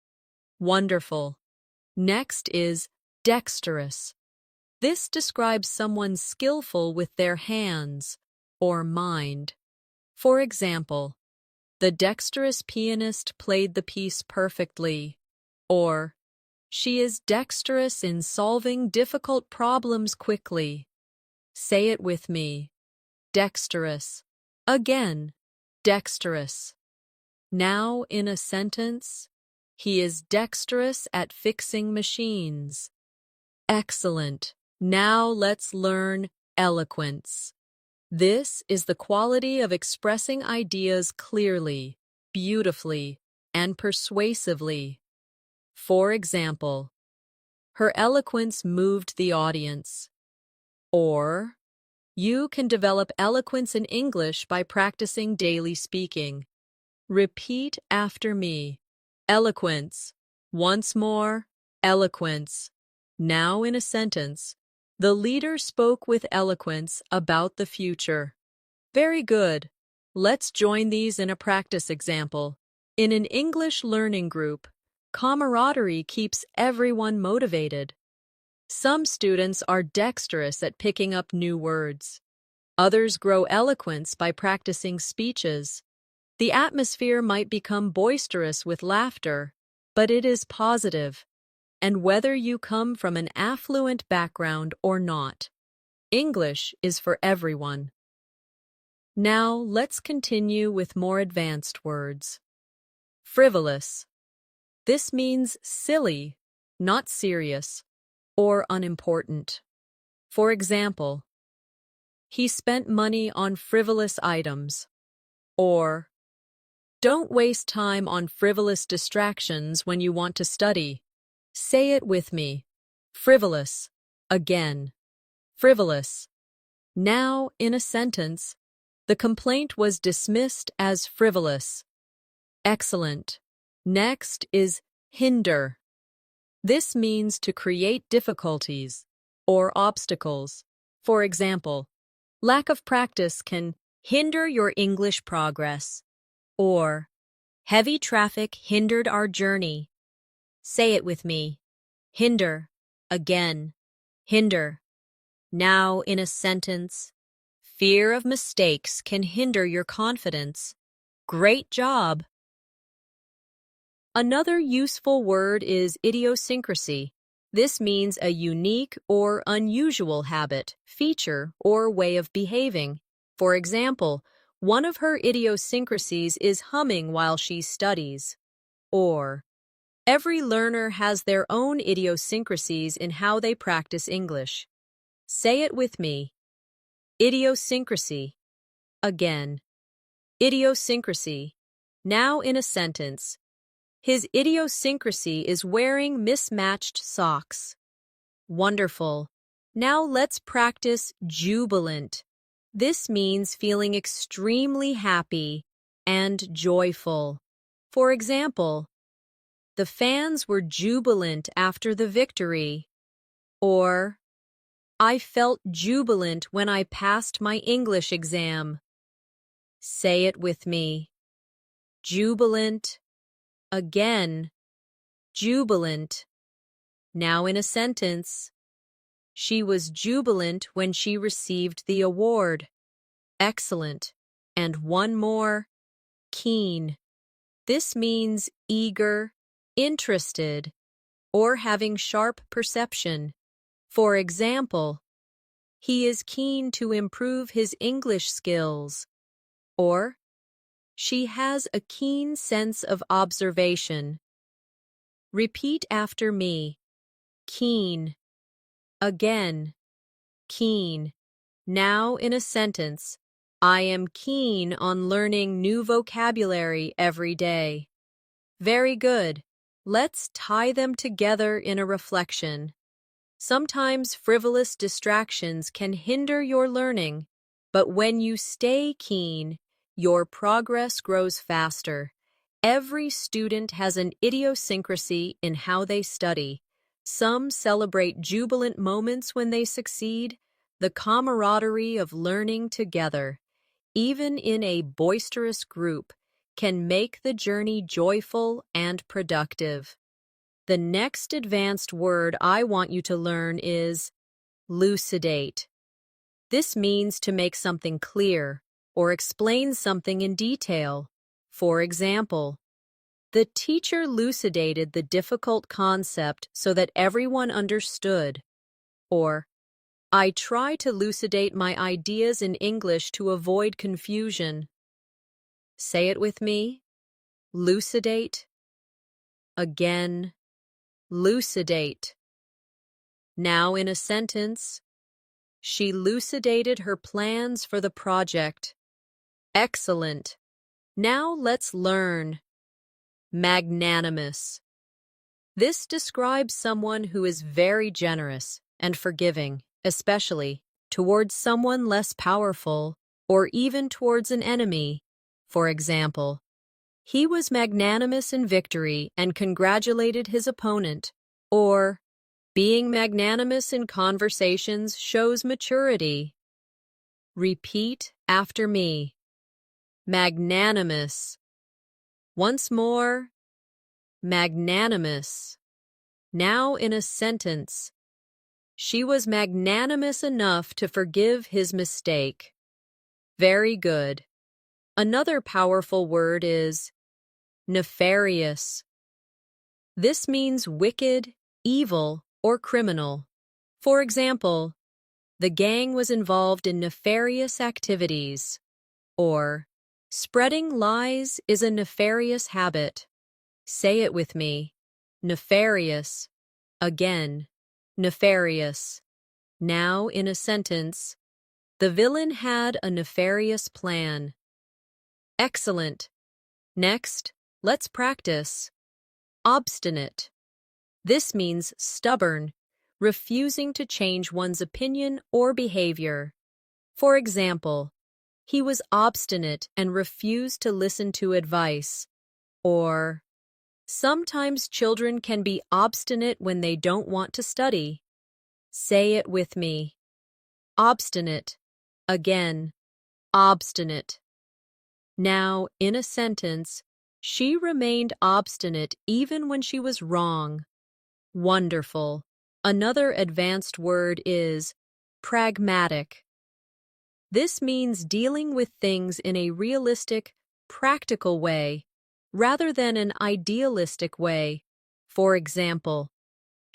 Wonderful. Next is dexterous. This describes someone skillful with their hands or mind. For example, the dexterous pianist played the piece perfectly. Or, she is dexterous in solving difficult problems quickly. Say it with me. Dexterous. Again. Dexterous. Now in a sentence, he is dexterous at fixing machines. Excellent. Now let's learn eloquence. This is the quality of expressing ideas clearly, beautifully, and persuasively. For example, her eloquence moved the audience. Or, you can develop eloquence in English by practicing daily speaking. Repeat after me. Eloquence. Once more, eloquence. Now in a sentence. The leader spoke with eloquence about the future. Very good. Let's join these in a practice example. In an English learning group, camaraderie keeps everyone motivated. Some students are dexterous at picking up new words. Others grow eloquence by practicing speeches. The atmosphere might become boisterous with laughter, but it is positive. And whether you come from an affluent background or not, English is for everyone. Now let's continue with more advanced words. Frivolous. This means silly, not serious, or unimportant. For example, he spent money on frivolous items. Or, don't waste time on frivolous distractions when you want to study. Say it with me. Frivolous. Again. Frivolous. Now, in a sentence, the complaint was dismissed as frivolous. Excellent. Next is hinder. This means to create difficulties. or obstacles. For example, lack of practice can hinder your English progress, or heavy traffic hindered our journey. Say it with me. Hinder. Again. Hinder. Now in a sentence. Fear of mistakes can hinder your confidence. Great job. Another useful word is idiosyncrasy. This means a unique or unusual habit, feature, or way of behaving. For example, one of her idiosyncrasies is humming while she studies. Or, every learner has their own idiosyncrasies in how they practice English. Say it with me. Idiosyncrasy. Again. Idiosyncrasy. Now in a sentence. His idiosyncrasy is wearing mismatched socks. Wonderful. Now let's practice jubilant. This means feeling extremely happy and joyful. For example, the fans were jubilant after the victory. Or, I felt jubilant when I passed my English exam. Say it with me. Jubilant. Again. Jubilant. Now in a sentence. She was jubilant when she received the award. Excellent. And one more. Keen. This means eager, interested, or having sharp perception. For example, he is keen to improve his English skills. Or, she has a keen sense of observation. Repeat after me. Keen. Again. Keen. Now in a sentence. I am keen on learning new vocabulary every day. Very good. Let's tie them together in a reflection. Sometimes frivolous distractions can hinder your learning, but when you stay keen, your progress grows faster. Every student has an idiosyncrasy in how they study. Some celebrate jubilant moments when they succeed, the camaraderie of learning together, even in a boisterous group, can make the journey joyful and productive. The next advanced word I want you to learn is lucidate. This means to make something clear or explain something in detail. For example, the teacher lucidated the difficult concept so that everyone understood. Or, I try to lucidate my ideas in English to avoid confusion. Say it with me. Lucidate. Again. Lucidate. Now in a sentence. She lucidated her plans for the project. Excellent. Now let's learn. Magnanimous. This describes someone who is very generous and forgiving, especially towards someone less powerful or even towards an enemy. For example, he was magnanimous in victory and congratulated his opponent. Or, being magnanimous in conversations shows maturity. Repeat after me. Magnanimous. Once more. Magnanimous. Now in a sentence. She was magnanimous enough to forgive his mistake. Very good. Another powerful word is nefarious. This means wicked, evil, or criminal. For example, the gang was involved in nefarious activities. Or, spreading lies is a nefarious habit. Say it with me. Nefarious. Again. Nefarious. Now in a sentence. The villain had a nefarious plan. Excellent. Next, let's practice. Obstinate. This means stubborn, refusing to change one's opinion or behavior. For example, he was obstinate and refused to listen to advice. Or, sometimes children can be obstinate when they don't want to study. Say it with me. Obstinate. Again. Obstinate. Now, in a sentence, she remained obstinate even when she was wrong. Wonderful. Another advanced word is pragmatic. This means dealing with things in a realistic, practical way, rather than an idealistic way. For example,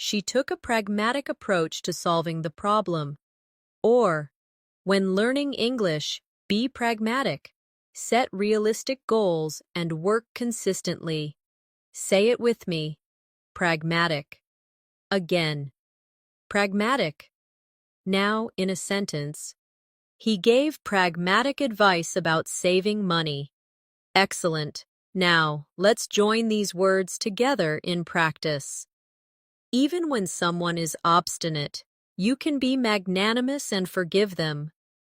she took a pragmatic approach to solving the problem. Or, when learning English, be pragmatic. Set realistic goals and work consistently. Say it with me. Pragmatic. Again. Pragmatic. Now, in a sentence, he gave pragmatic advice about saving money. Excellent. Now, let's join these words together in practice. Even when someone is obstinate, you can be magnanimous and forgive them.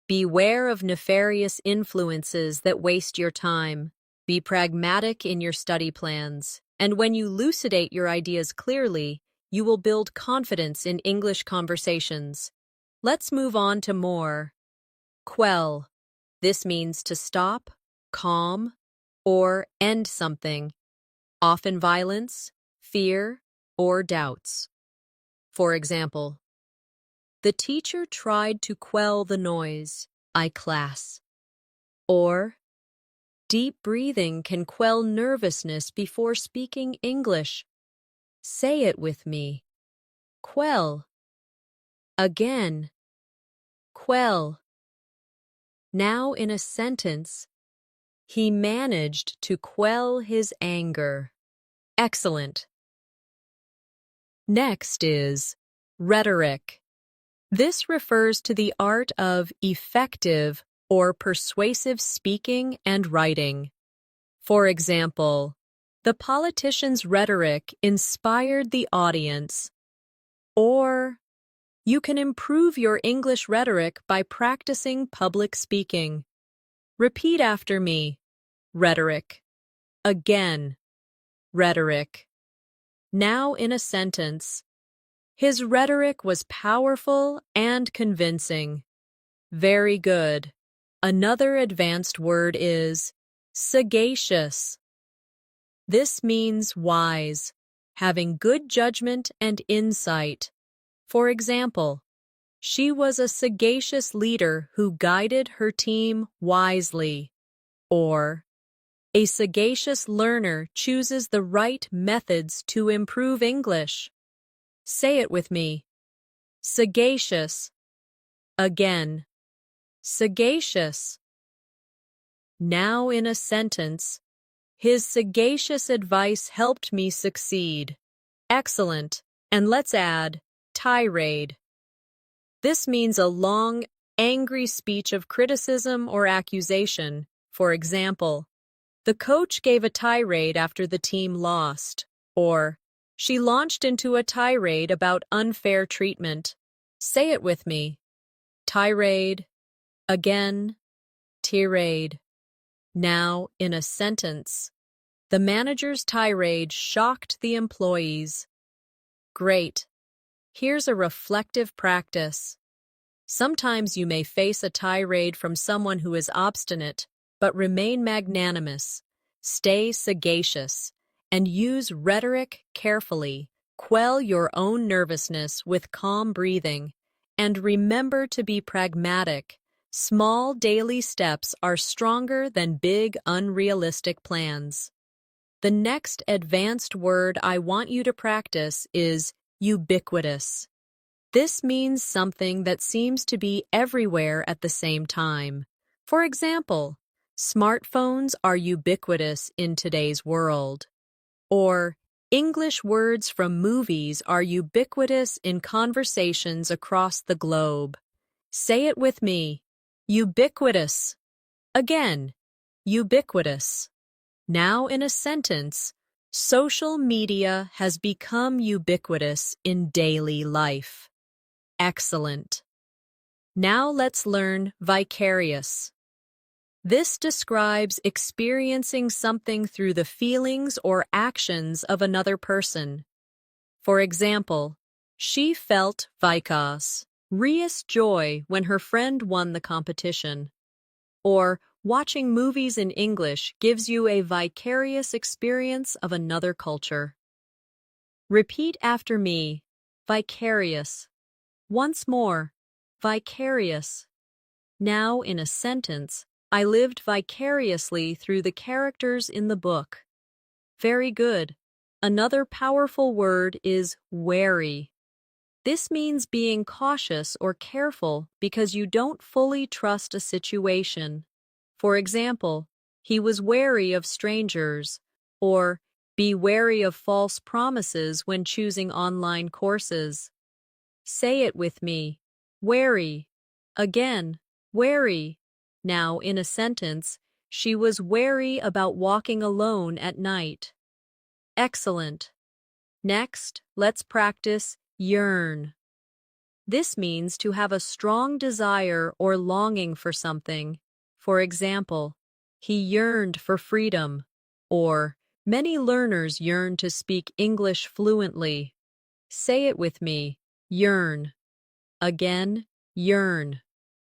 Beware of nefarious influences that waste your time. Be pragmatic in your study plans. And when you elucidate your ideas clearly, you will build confidence in English conversations. Let's move on to more. Quell. This means to stop, calm, or end something, often violence, fear, or doubts. For example, the teacher tried to quell the noise, class. Or, deep breathing can quell nervousness before speaking English. Say it with me. Quell. Again. Quell. Now in a sentence, he managed to quell his anger. Excellent. Next is rhetoric. This refers to the art of effective or persuasive speaking and writing. For example, the politician's rhetoric inspired the audience. Or, you can improve your English rhetoric by practicing public speaking. Repeat after me. Rhetoric. Again. Rhetoric. Now in a sentence. His rhetoric was powerful and convincing. Very good. Another advanced word is sagacious. This means wise, having good judgment and insight. For example, she was a sagacious leader who guided her team wisely. Or, a sagacious learner chooses the right methods to improve English. Say it with me. Sagacious. Again. Sagacious. Now in a sentence, his sagacious advice helped me succeed. Excellent. And let's add tirade. This means a long, angry speech of criticism or accusation. For example, the coach gave a tirade after the team lost. Or, she launched into a tirade about unfair treatment. Say it with me. Tirade. Again. Tirade. Now, in a sentence. The manager's tirade shocked the employees. Great. Here's a reflective practice. Sometimes you may face a tirade from someone who is obstinate, but remain magnanimous. Stay sagacious. And use rhetoric carefully. Quell your own nervousness with calm breathing. And remember to be pragmatic. Small daily steps are stronger than big, unrealistic plans. The next advanced word I want you to practice is ubiquitous. This means something that seems to be everywhere at the same time. For example, smartphones are ubiquitous in today's world. Or, English words from movies are ubiquitous in conversations across the globe. Say it with me. Ubiquitous. Again. Ubiquitous. Now in a sentence, social media has become ubiquitous in daily life. Excellent. Now let's learn vicarious. This describes experiencing something through the feelings or actions of another person. For example, She felt vicarious joy when her friend won the competition. Or, watching movies in English gives you a vicarious experience of another culture. Repeat after me. Vicarious. Once more. Vicarious. Now, in a sentence, I lived vicariously through the characters in the book. Very good. Another powerful word is wary. This means being cautious or careful because you don't fully trust a situation. For example, he was wary of strangers, or be wary of false promises when choosing online courses. Say it with me. Wary. Again, wary. Now, in a sentence, she was wary about walking alone at night. Excellent. Next, let's practice yearn. This means to have a strong desire or longing for something. For example, he yearned for freedom, or many learners yearn to speak English fluently. Say it with me. Yearn. Again, yearn.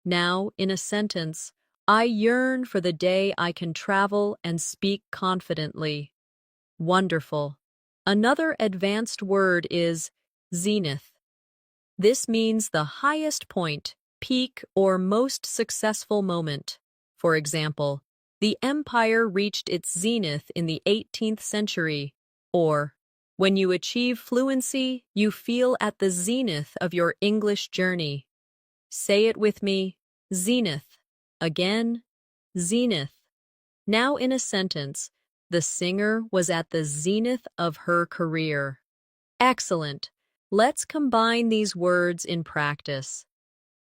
Now, in a sentence, I yearn for the day I can travel and speak confidently. Wonderful. Another advanced word is zenith. This means the highest point, peak, or most successful moment. For example, the empire reached its zenith in the 18th century, or when you achieve fluency, you feel at the zenith of your English journey. Say it with me. Zenith. Again, zenith. Now, in a sentence, the singer was at the zenith of her career. Excellent. Let's combine these words in practice.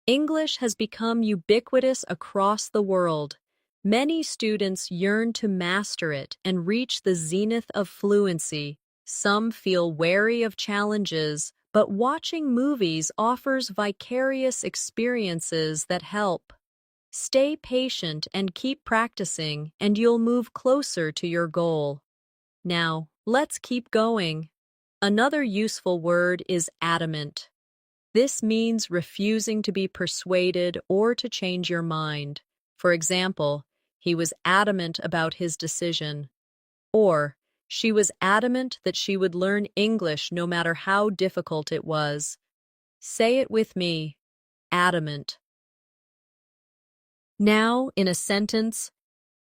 English has become ubiquitous across the world. Many students yearn to master it and reach the zenith of fluency. Some feel wary of challenges, but watching movies offers vicarious experiences that help. Stay patient and keep practicing, and you'll move closer to your goal. Now, let's keep going. Another useful word is adamant. This means refusing to be persuaded or to change your mind. For example, he was adamant about his decision. Or, she was adamant that she would learn English no matter how difficult it was. Say it with me. Adamant. Now, in a sentence,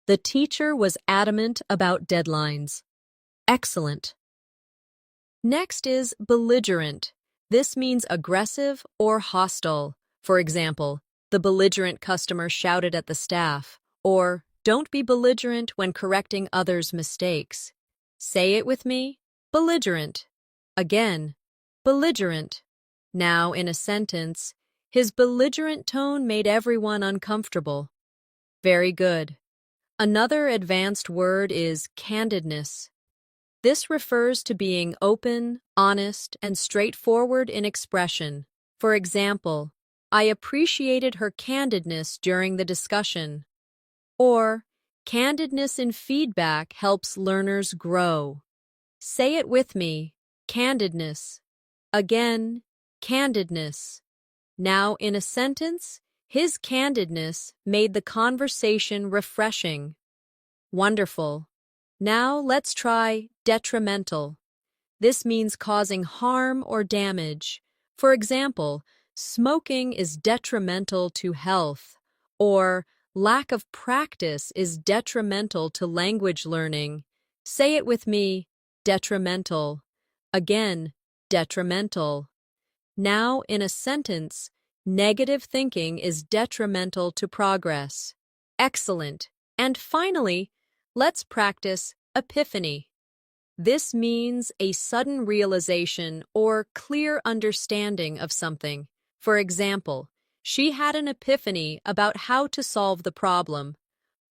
the teacher was adamant about deadlines. Excellent. Next is belligerent. This means aggressive or hostile. For example, the belligerent customer shouted at the staff, or don't be belligerent when correcting others' mistakes. Say it with me. Belligerent. Again, belligerent. Now, in a sentence, his belligerent tone made everyone uncomfortable. Very good. Another advanced word is candidness. This refers to being open, honest, and straightforward in expression. For example, I appreciated her candidness during the discussion. Or, candidness in feedback helps learners grow. Say it with me. Candidness. Again, candidness. Now, in a sentence, his candidness made the conversation refreshing. Wonderful. Now let's try detrimental. This means causing harm or damage. For example, smoking is detrimental to health, or lack of practice is detrimental to language learning. Say it with me. Detrimental. Again, detrimental. Now, in a sentence, negative thinking is detrimental to progress. Excellent. And finally, let's practice epiphany. This means a sudden realization or clear understanding of something. For example, she had an epiphany about how to solve the problem.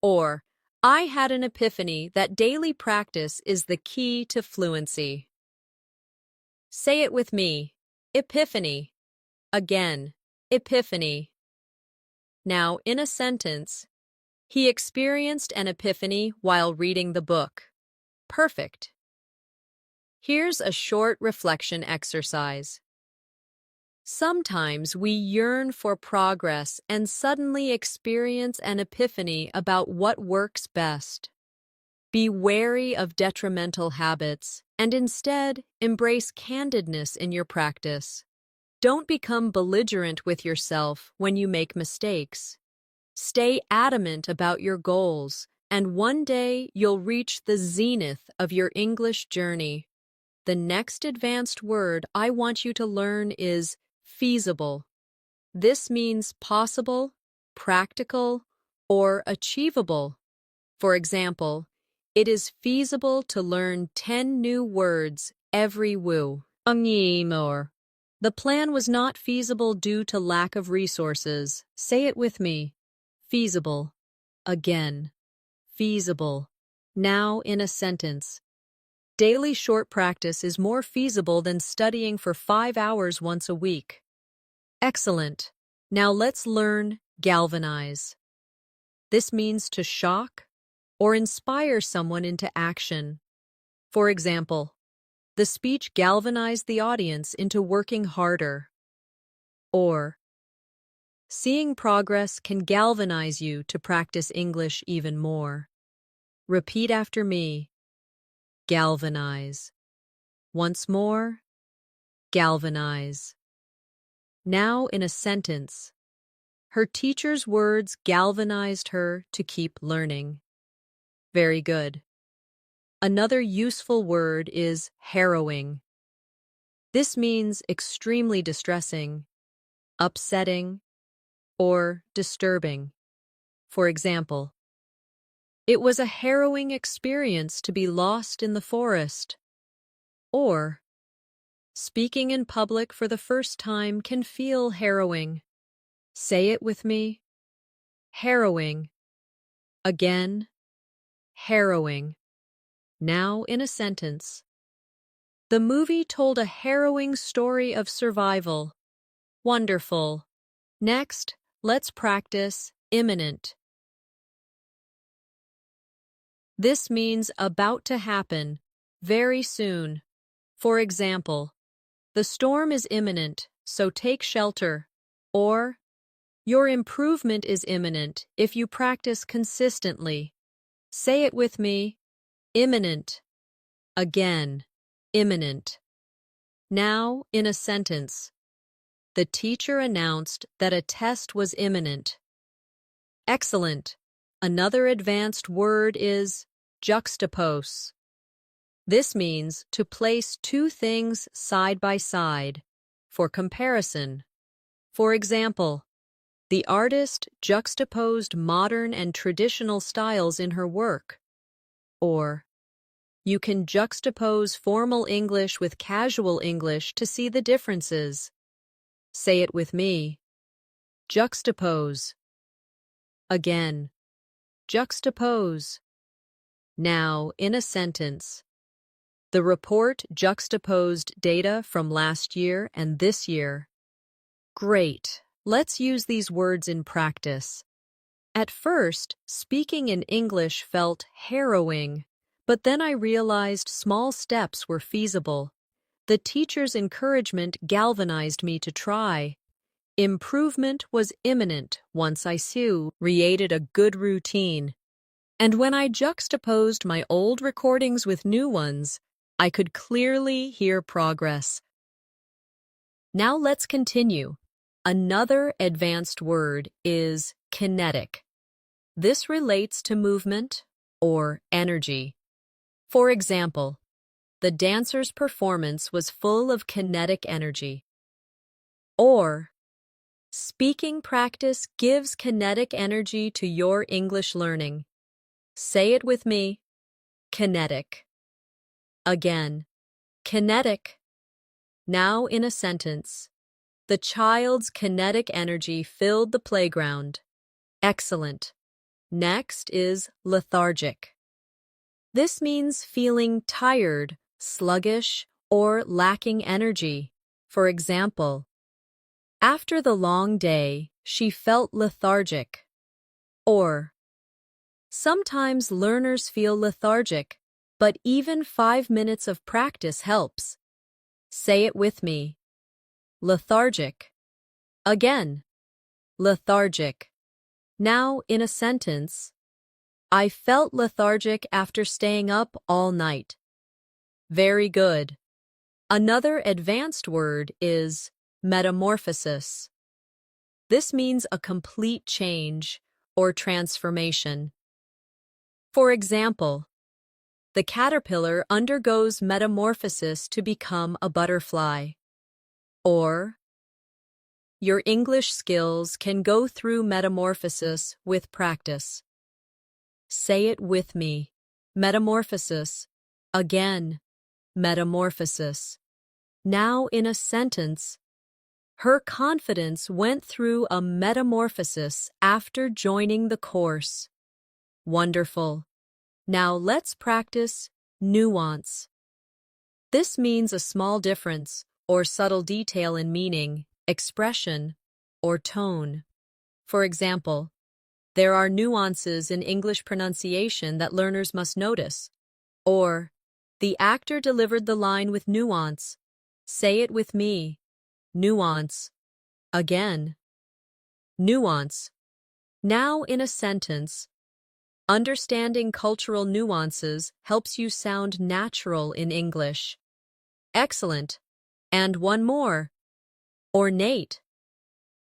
Or, I had an epiphany that daily practice is the key to fluency. Say it with me. Epiphany. Again, epiphany. Now, in a sentence, he experienced an epiphany while reading the book. Perfect. Here's a short reflection exercise. Sometimes we yearn for progress and suddenly experience an epiphany about what works best. Be wary of detrimental habits and instead embrace candidness in your practice. Don't become belligerent with yourself when you make mistakes. Stay adamant about your goals, and one day you'll reach the zenith of your English journey. The next advanced word I want you to learn is feasible. This means possible, practical, or achievable. For example, it is feasible to learn 10 new words every woo. The plan was not feasible due to lack of resources. Say it with me. Feasible. Again. Feasible. Now in a sentence. Daily short practice is more feasible than studying for 5 hours once a week. Excellent. Now let's learn galvanize. This means to shock or inspire someone into action. For example, the speech galvanized the audience into working harder. Or, seeing progress can galvanize you to practice English even more. Repeat after me. Galvanize. Once more. Galvanize. Now in a sentence. Her teacher's words galvanized her to keep learning. Very good. Another useful word is harrowing. This means extremely distressing, upsetting, or disturbing. For example, it was a harrowing experience to be lost in the forest. Or, speaking in public for the first time can feel harrowing. Say it with me. Harrowing. Again. Harrowing. Now in a sentence. The movie told a harrowing story of survival. Wonderful. Next, let's practice imminent. This means about to happen, very soon. For example, the storm is imminent, so take shelter. Or, your improvement is imminent if you practice consistently. Say it with me. Imminent. Again. Imminent. Now in a sentence. The teacher announced that a test was imminent. Excellent. Another advanced word is juxtapose. This means to place two things side by side for comparison. For example, the artist juxtaposed modern and traditional styles in her work. Or, you can juxtapose formal English with casual English to see the differences. Say it with me. Juxtapose. Again. Juxtapose. Now, in a sentence. The report juxtaposed data from last year and this year. Great. Let's use these words in practice. At first, speaking in English felt harrowing, but then I realized small steps were feasible. The teacher's encouragement galvanized me to try. Improvement was imminent once I created a good routine. And when I juxtaposed my old recordings with new ones, I could clearly hear progress. Now let's continue. Another advanced word is kinetic. This relates to movement or energy. For example, the dancer's performance was full of kinetic energy. Or, speaking practice gives kinetic energy to your English learning. Say it with me. Kinetic. Again. Kinetic. Now in a sentence. The child's kinetic energy filled the playground. Excellent. Next is lethargic. This means feeling tired, sluggish, or lacking energy. For example, after the long day, she felt lethargic. Or, sometimes learners feel lethargic, but even 5 minutes of practice helps. Say it with me. lethargic. Again, lethargic. Now in a sentence, I felt lethargic after staying up all night. Very good. Another advanced word is metamorphosis. This means a complete change or transformation. For example, the caterpillar undergoes metamorphosis to become a butterfly. Or, your English skills can go through metamorphosis with practice. Say it with me. Metamorphosis. Again, metamorphosis. Now in a sentence, her confidence went through a metamorphosis after joining the course. Wonderful. Now let's practice nuance. This means a small difference or subtle detail in meaning, expression, or tone. For example, there are nuances in English pronunciation that learners must notice. Or, the actor delivered the line with nuance. Say it with me. Nuance. Again. Nuance. Now in a sentence, understanding cultural nuances helps you sound natural in English. Excellent. And one more. Ornate.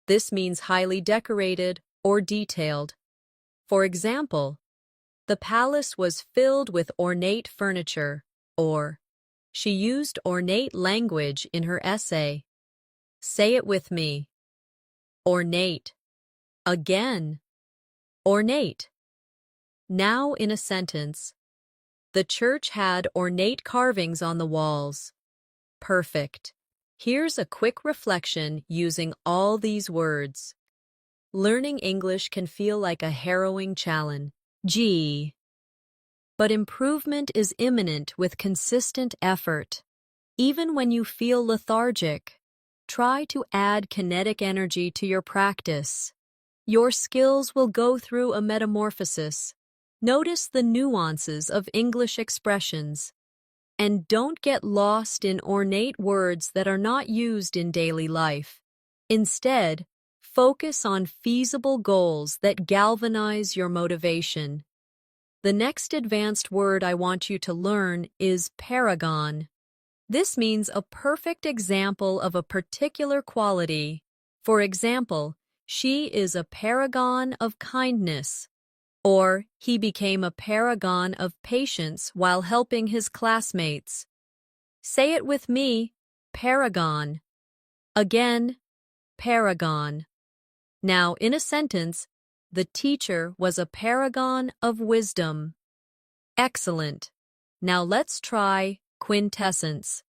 This means highly decorated or detailed. For example, the palace was filled with ornate furniture, or she used ornate language in her essay. Say it with me. Ornate. Again. Ornate. Now in a sentence, the church had ornate carvings on the walls. Perfect. Here's a quick reflection using all these words. Learning English can feel like a harrowing challenge. But improvement is imminent with consistent effort. Even when you feel lethargic, try to add kinetic energy to your practice. Your skills will go through a metamorphosis. Notice the nuances of English expressions. And don't get lost in ornate words that are not used in daily life. Instead, focus on feasible goals that galvanize your motivation. The next advanced word I want you to learn is paragon. This means a perfect example of a particular quality. For example, she is a paragon of kindness. Or, he became a paragon of patience while helping his classmates. Say it with me, paragon. Again, paragon. Now, in a sentence, the teacher was a paragon of wisdom. Excellent. Now let's try quintessence.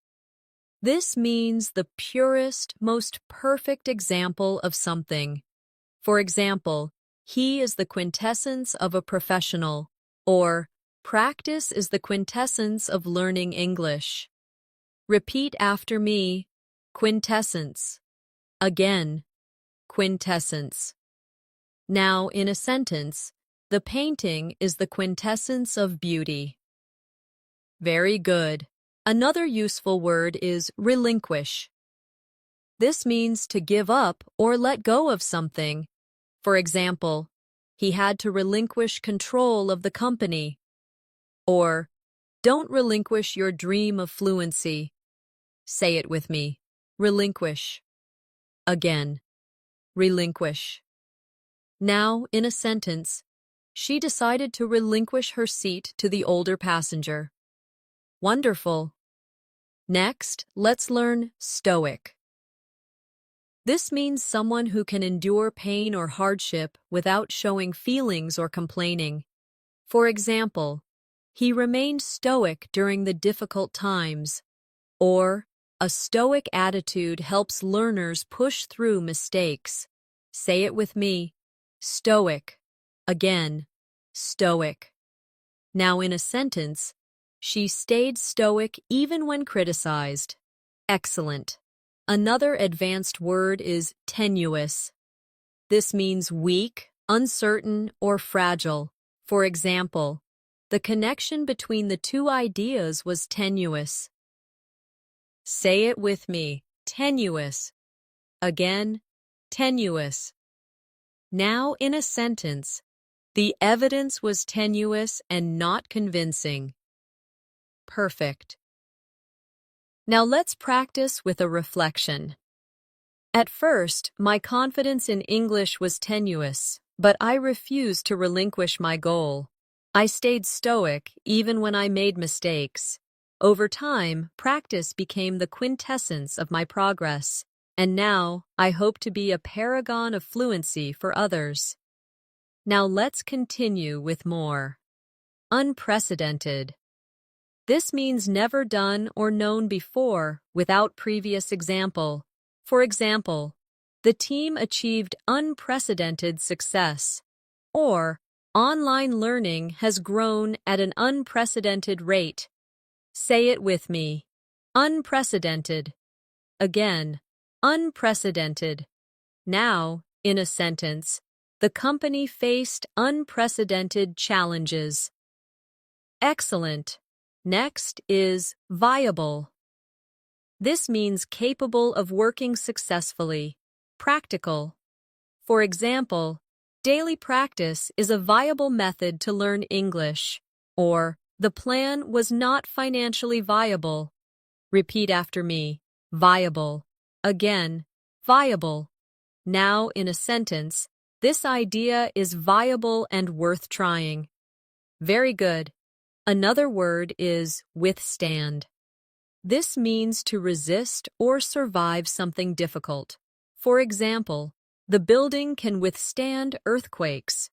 This means the purest, most perfect example of something. For example, he is the quintessence of a professional, or practice is the quintessence of learning English. Repeat after me, quintessence. Again, quintessence. Now, in a sentence, the painting is the quintessence of beauty. Very good. Another useful word is relinquish. This means to give up or let go of something. For example, he had to relinquish control of the company. Or, don't relinquish your dream of fluency. Say it with me. Relinquish. Again. Relinquish. Now, in a sentence, she decided to relinquish her seat to the older passenger. Wonderful. Next, let's learn stoic. This means someone who can endure pain or hardship without showing feelings or complaining. For example, he remained stoic during the difficult times. Or, a stoic attitude helps learners push through mistakes. Say it with me. Stoic. Again, stoic. Now in a sentence, she stayed stoic even when criticized. Excellent. Another advanced word is tenuous. This means weak, uncertain, or fragile. For example, the connection between the two ideas was tenuous. Say it with me. Tenuous. Again, tenuous. Now in a sentence, the evidence was tenuous and not convincing. Perfect. Now let's practice with a reflection. At first, my confidence in English was tenuous, but I refused to relinquish my goal. I stayed stoic even when I made mistakes. Over time, practice became the quintessence of my progress, and now I hope to be a paragon of fluency for others. Now let's continue with more. Unprecedented. This means never done or known before without previous example. For example, the team achieved unprecedented success, or online learning has grown at an unprecedented rate. Say it with me. Unprecedented. Again, unprecedented. Now, in a sentence, the company faced unprecedented challenges. Excellent. Next is viable. This means capable of working successfully, practical. For example, daily practice is a viable method to learn English, or the plan was not financially viable. Repeat after me. Viable. Again, viable. Now in a sentence, this idea is viable and worth trying. Very good. Another word is withstand. This means to resist or survive something difficult. For example, the building can withstand earthquakes.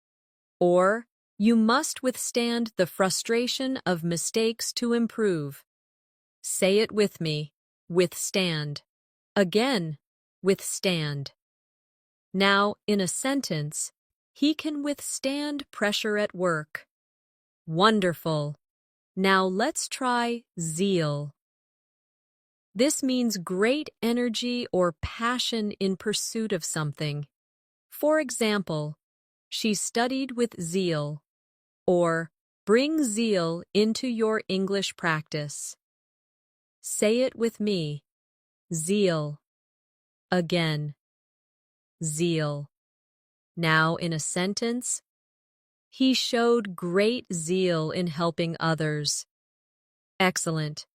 Or, you must withstand the frustration of mistakes to improve. Say it with me. Withstand. Again, withstand. Now, in a sentence, he can withstand pressure at work. Wonderful. Now let's try zeal. This means great energy or passion in pursuit of something. For example, she studied with zeal, or bring zeal into your English practice. Say it with me. Zeal. Again. Zeal. Now in a sentence, he showed great zeal in helping others. Excellent.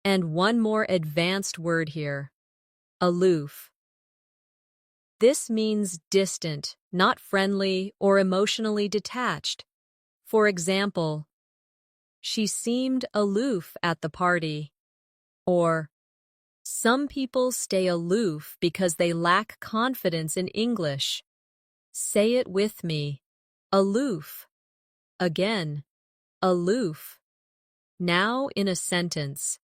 And one more advanced word here. Aloof. This means distant, not friendly or emotionally detached. For example, she seemed aloof at the party. Or, some people stay aloof because they lack confidence in English. Say it with me. Aloof. Again, aloof. Now in a sentence.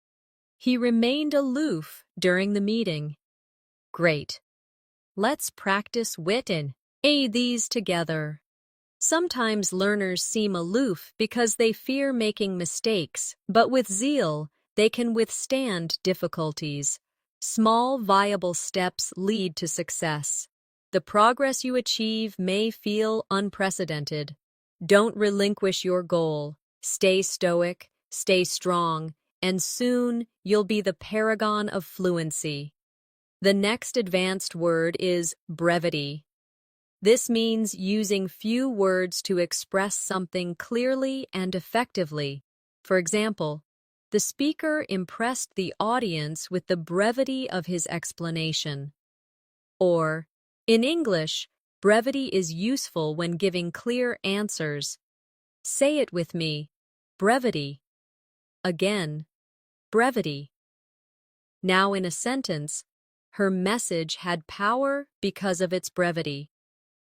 He remained aloof during the meeting. Great. Let's practice wit and these together. Sometimes learners seem aloof because they fear making mistakes, but with zeal, they can withstand difficulties. Small, viable steps lead to success. The progress you achieve may feel unprecedented. Don't relinquish your goal. Stay stoic, stay strong, and soon you'll be the paragon of fluency. The next advanced word is brevity. This means using few words to express something clearly and effectively. For example, the speaker impressed the audience with the brevity of his explanation. Or, in English, brevity is useful when giving clear answers. Say it with me. Brevity. Again. Brevity. Now in a sentence, her message had power because of its brevity.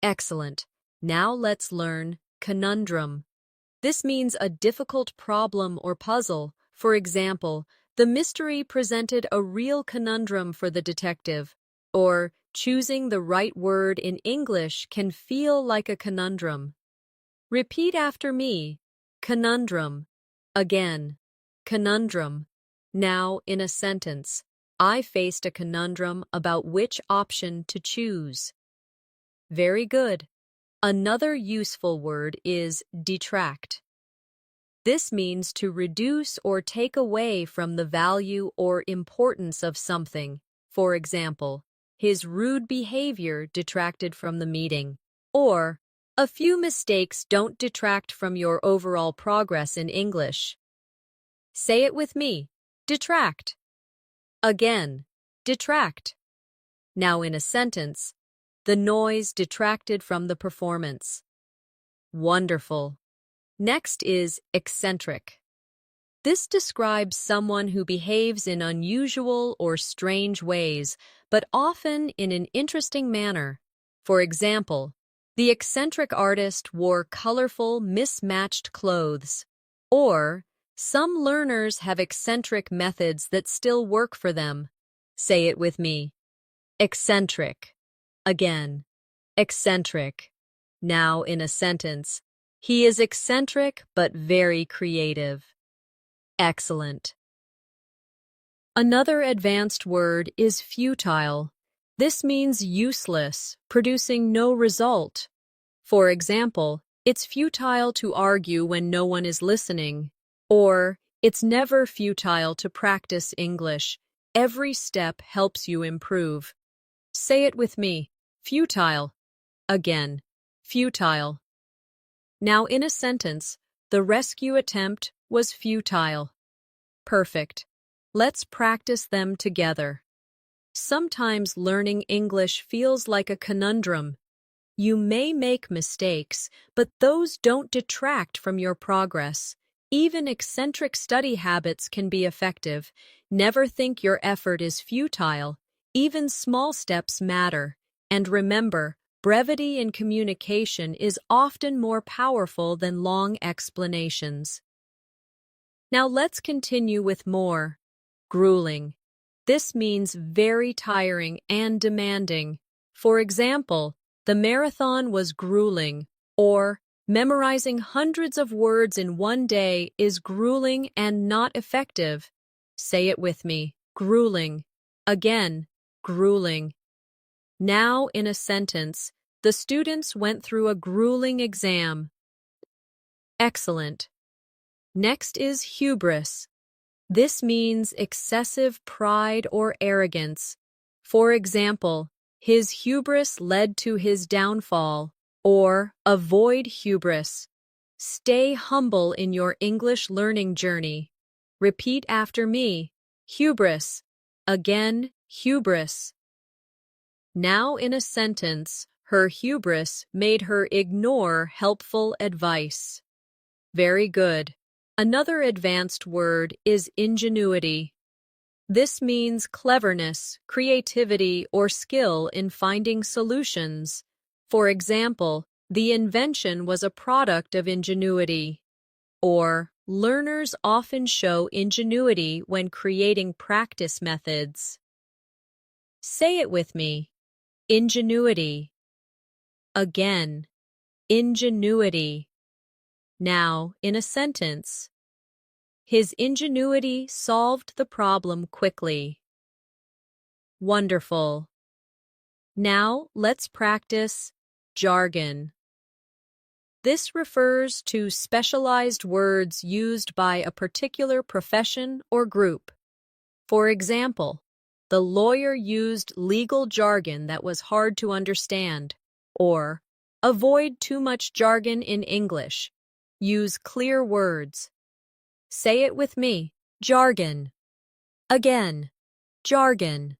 Excellent. Now let's learn conundrum. This means a difficult problem or puzzle. For example, the mystery presented a real conundrum for the detective. Or, choosing the right word in English can feel like a conundrum. Repeat after me. Conundrum. Again. Conundrum. Now, in a sentence, I faced a conundrum about which option to choose. Very good. Another useful word is detract. This means to reduce or take away from the value or importance of something. For example, his rude behavior detracted from the meeting. Or, a few mistakes don't detract from your overall progress in English. Say it with me. Detract. Again. Detract. Now in a sentence, the noise detracted from the performance. Wonderful. Next is eccentric. This describes someone who behaves in unusual or strange ways, but often in an interesting manner. For example, the eccentric artist wore colorful, mismatched clothes. Or, some learners have eccentric methods that still work for them. Say it with me. Eccentric. Again. Eccentric. Now in a sentence, he is eccentric but very creative. Excellent. Another advanced word is futile. This means useless, producing no result. For example, it's futile to argue when no one is listening. Or, it's never futile to practice English. Every step helps you improve. Say it with me. Futile. Again. Futile. Now in a sentence, the rescue attempt was futile. Perfect. Let's practice them together. Sometimes learning English feels like a conundrum. You may make mistakes, but those don't detract from your progress. Even eccentric study habits can be effective. Never think your effort is futile. Even small steps matter. And remember, brevity in communication is often more powerful than long explanations. Now let's continue with more. Grueling. This means very tiring and demanding. For example, the marathon was grueling, or memorizing hundreds of words in one day is grueling and not effective. Say it with me. Grueling. Again, grueling. Now in a sentence, the students went through a grueling exam. Excellent. Next is hubris. This means excessive pride or arrogance. For example, his hubris led to his downfall. Or, avoid hubris. Stay humble in your English learning journey. Repeat after me. Hubris. Again, hubris. Now in a sentence, her hubris made her ignore helpful advice. Very good. Another advanced word is ingenuity. This means cleverness, creativity, or skill in finding solutions. For example, the invention was a product of ingenuity. Or, learners often show ingenuity when creating practice methods. Say it with me. Ingenuity. Again, ingenuity. Now, in a sentence, his ingenuity solved the problem quickly. Wonderful. Now, let's practice jargon. This refers to specialized words used by a particular profession or group. For example, the lawyer used legal jargon that was hard to understand. Or, avoid too much jargon in English. Use clear words. Say it with me. Jargon. Again. Jargon.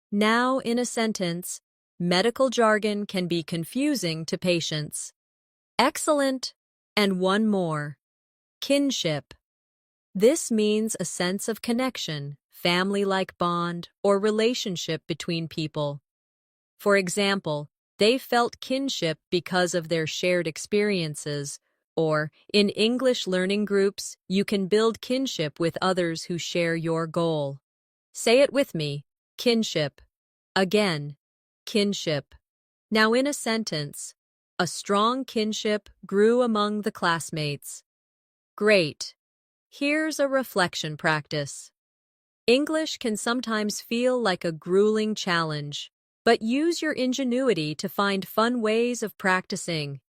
Now in a sentence, medical jargon can be confusing to patients. Excellent. And one more. Kinship. This means a sense of connection, family-like bond, or relationship between people. For example, they felt kinship because of their shared experiences. Or, in English learning groups, you can build kinship with others who share your goal. Say it with me. Kinship. Again. Kinship. Now in a sentence, a strong kinship grew among the classmates. Great. Here's a reflection practice. English can sometimes feel like a grueling challenge, but use your ingenuity to find fun ways of practicing.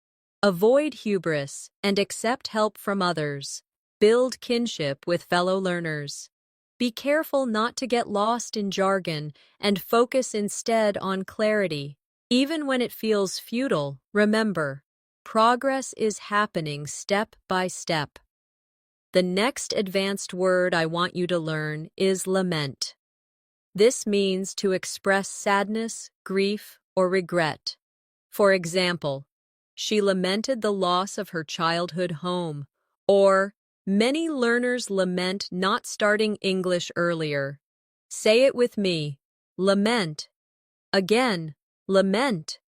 Avoid hubris and accept help from others. Build kinship with fellow learners. Be careful not to get lost in jargon and focus instead on clarity. Even when it feels futile, remember, progress is happening step by step. The next advanced word I want you to learn is lament. This means to express sadness, grief, or regret. For example, she lamented the loss of her childhood home, or many learners lament not starting English earlier. Say it with me. Lament. Again, lament.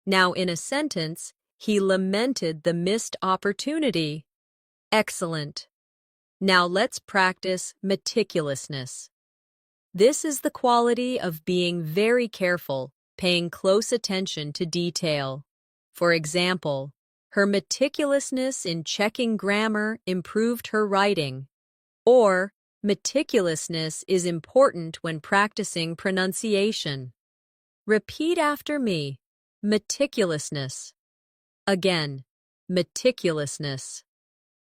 Now in a sentence, he lamented the missed opportunity. Excellent. Now let's practice meticulousness. This is the quality of being very careful, paying close attention to detail. For example, her meticulousness in checking grammar improved her writing. Or, meticulousness is important when practicing pronunciation. Repeat after me. Meticulousness. Again, meticulousness.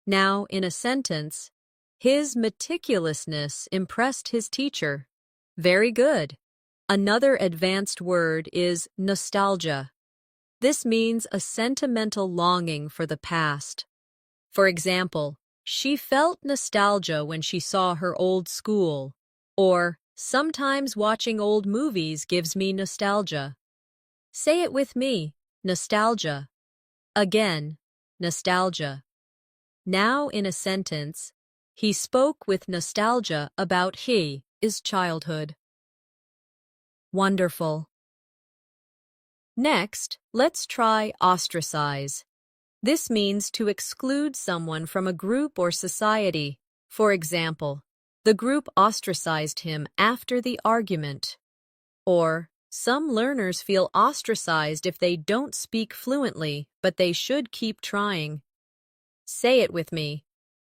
Now, in a sentence, his meticulousness impressed his teacher. Very good. Another advanced word is nostalgia. This means a sentimental longing for the past. For example, she felt nostalgia when she saw her old school. Or, sometimes watching old movies gives me nostalgia. Say it with me. Nostalgia. Again, nostalgia. Now in a sentence, he spoke with nostalgia about his childhood. Wonderful. Next, let's try ostracize. This means to exclude someone from a group or society. For example, the group ostracized him after the argument. Or, some learners feel ostracized if they don't speak fluently, but they should keep trying. Say it with me.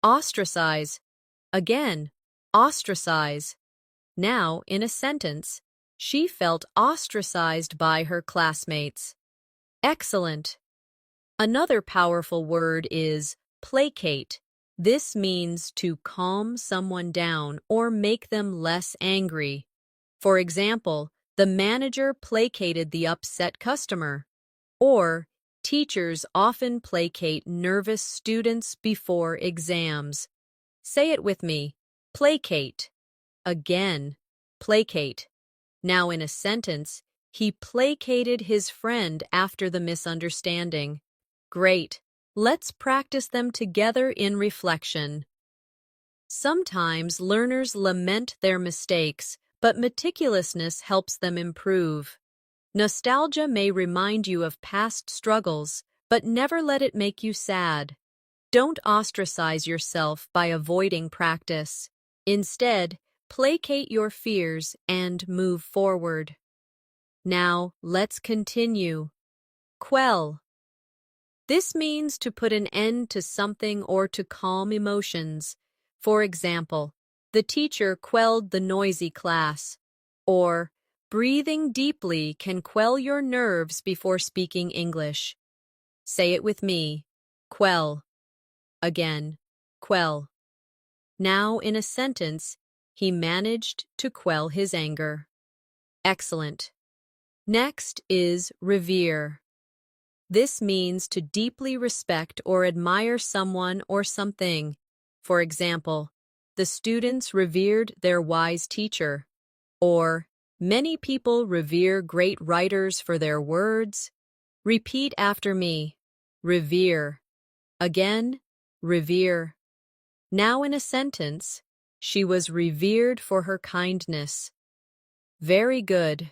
Ostracize. Again, ostracize. Now, in a sentence, she felt ostracized by her classmates. Excellent. Another powerful word is placate. This means to calm someone down or make them less angry. For example, the manager placated the upset customer. Or, teachers often placate nervous students before exams. Say it with me. Placate. Again, placate. Now in a sentence, he placated his friend after the misunderstanding. Great. Let's practice them together in reflection. Sometimes learners lament their mistakes, but meticulousness helps them improve. Nostalgia may remind you of past struggles, but never let it make you sad. Don't ostracize yourself by avoiding practice. Instead, placate your fears and move forward. Now, let's continue. Quell. This means to put an end to something or to calm emotions. For example, the teacher quelled the noisy class. Or, breathing deeply can quell your nerves before speaking English. Say it with me. Quell. Again, quell. Now, in a sentence, he managed to quell his anger. Excellent. Next is revere. This means to deeply respect or admire someone or something. For example, the students revered their wise teacher. Or, many people revere great writers for their words. Repeat after me. Revere. Again, revere. Now in a sentence, she was revered for her kindness. Very good.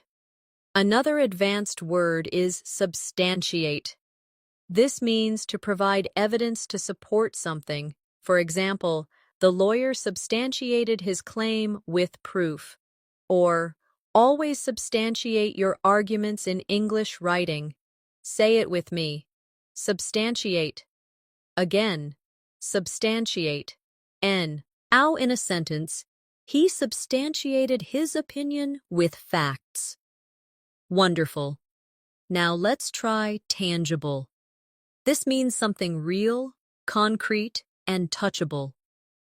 Another advanced word is substantiate. This means to provide evidence to support something. For example, the lawyer substantiated his claim with proof. Or, always substantiate your arguments in English writing. Say it with me. Substantiate. Again, substantiate. Now in a sentence, he substantiated his opinion with facts. Wonderful. Now let's try tangible. This means something real, concrete, and touchable.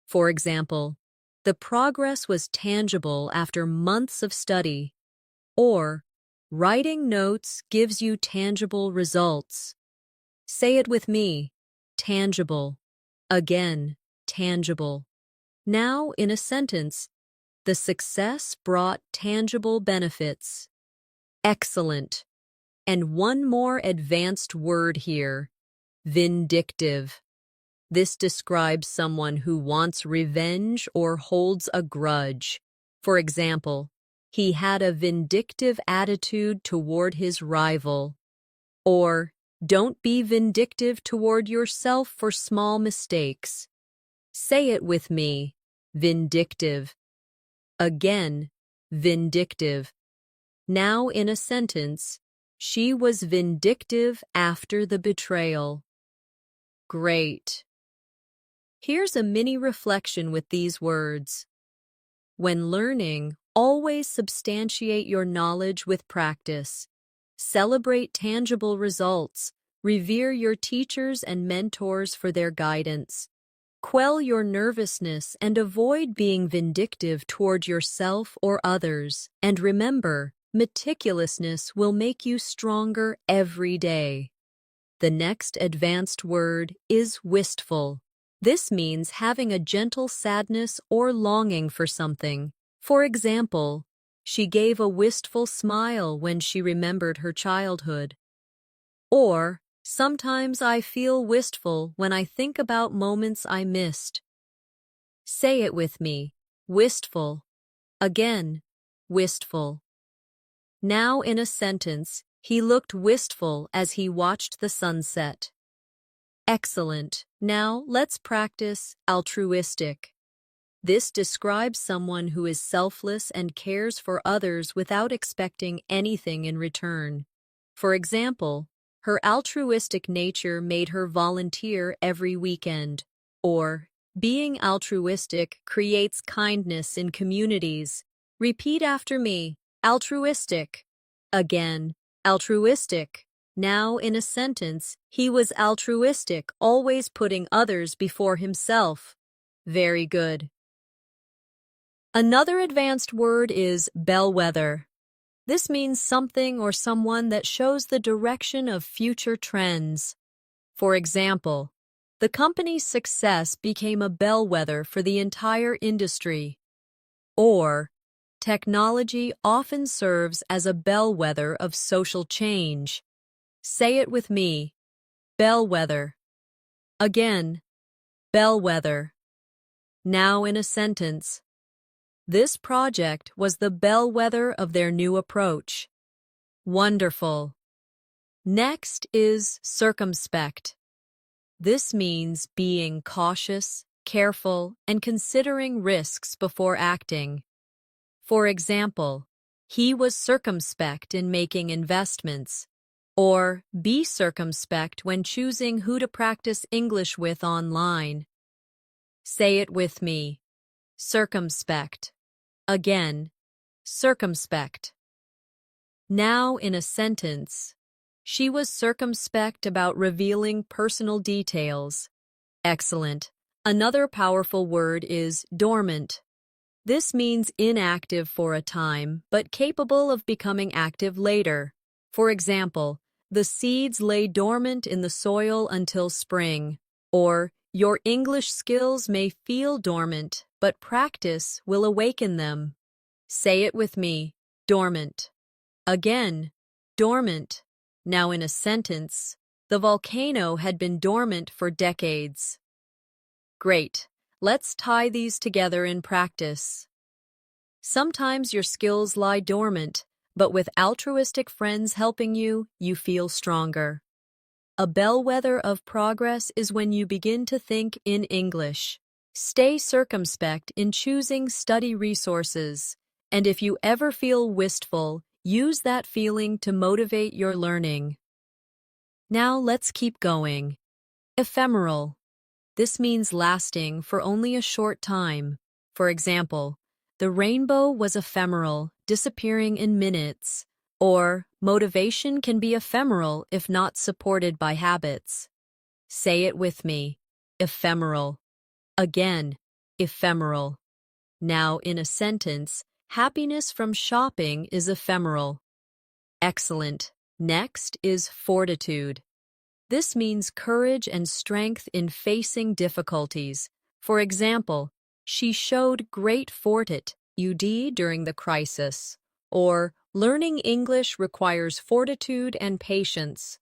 For example, The progress was tangible after months of study. Or, writing notes gives you tangible results. Say it with me. Tangible. Again, tangible. Now, in a sentence, the success brought tangible benefits. Excellent. And one more advanced word here. Vindictive. This describes someone who wants revenge or holds a grudge. For example, he had a vindictive attitude toward his rival. Or, don't be vindictive toward yourself for small mistakes. Say it with me. Vindictive. Again, vindictive. Now in a sentence, she was vindictive after the betrayal. Great. Here's a mini reflection with these words. When learning, always substantiate your knowledge with practice. Celebrate tangible results. Revere your teachers and mentors for their guidance. Quell your nervousness and avoid being vindictive toward yourself or others. And remember, meticulousness will make you stronger every day. The next advanced word is wistful. This means having a gentle sadness or longing for something. For example, she gave a wistful smile when she remembered her childhood. Or, sometimes I feel wistful when I think about moments I missed. Say it with me. Wistful. Again, wistful. Now in a sentence, he looked wistful as he watched the sunset. Excellent. Now let's practice altruistic. This describes someone who is selfless and cares for others without expecting anything in return. For example, her altruistic nature made her volunteer every weekend. Or, being altruistic creates kindness in communities. Repeat after me. Altruistic. Again, altruistic. Now in a sentence, he was altruistic, always putting others before himself. Very good. Another advanced word is bellwether. This means something or someone that shows the direction of future trends. For example, the company's success became a bellwether for the entire industry. Or, technology often serves as a bellwether of social change. Say it with me. Bellwether. Again, bellwether. Now in a sentence. This project was the bellwether of their new approach. Wonderful. Next is circumspect. This means being cautious, careful, and considering risks before acting. For example, he was circumspect in making investments. Or, be circumspect when choosing who to practice English with online. Say it with me. Circumspect. Again, circumspect. Now in a sentence, she was circumspect about revealing personal details. Excellent. Another powerful word is dormant. This means inactive for a time, but capable of becoming active later. For example, the seeds lay dormant in the soil until spring. Or, your English skills may feel dormant, but practice will awaken them. Say it with me. Dormant. Again, dormant. Now in a sentence, the volcano had been dormant for decades. Great. Let's tie these together in practice. Sometimes your skills lie dormant, but with altruistic friends helping you, you feel stronger. A bellwether of progress is when you begin to think in English. Stay circumspect in choosing study resources, and if you ever feel wistful, use that feeling to motivate your learning. Now let's keep going. Ephemeral. This means lasting for only a short time. For example, the rainbow was ephemeral, disappearing in minutes. Or, motivation can be ephemeral if not supported by habits. Say it with me. Ephemeral. Again, ephemeral. Now, in a sentence, happiness from shopping is ephemeral. Excellent. Next is fortitude. This means courage and strength in facing difficulties. For example, she showed great fortitude during the crisis. Or, learning English requires fortitude and patience.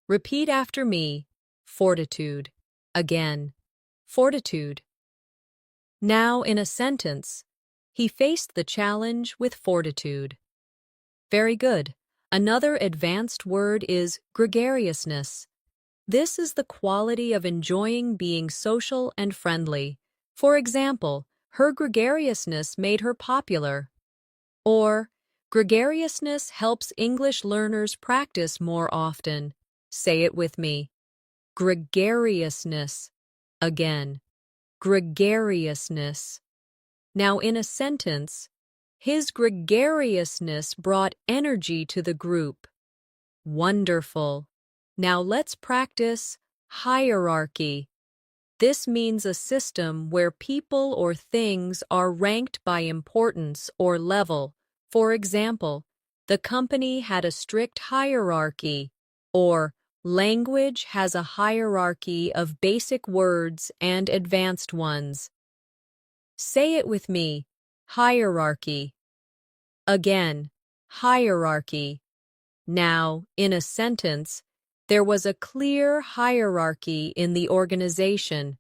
Repeat after me. Fortitude. Again. Fortitude. Now, in a sentence, he faced the challenge with fortitude. Very good. Another advanced word is gregariousness. This is the quality of enjoying being social and friendly. For example, her gregariousness made her popular. Or, gregariousness helps English learners practice more often. Say it with me. Gregariousness. Again. Gregariousness. Now, in a sentence, his gregariousness brought energy to the group. Wonderful. Now let's practice hierarchy. This means a system where people or things are ranked by importance or level. For example, the company had a strict hierarchy, or language has a hierarchy of basic words and advanced ones. Say it with me. Hierarchy. Again, hierarchy. Now, in a sentence, there was a clear hierarchy in the organization.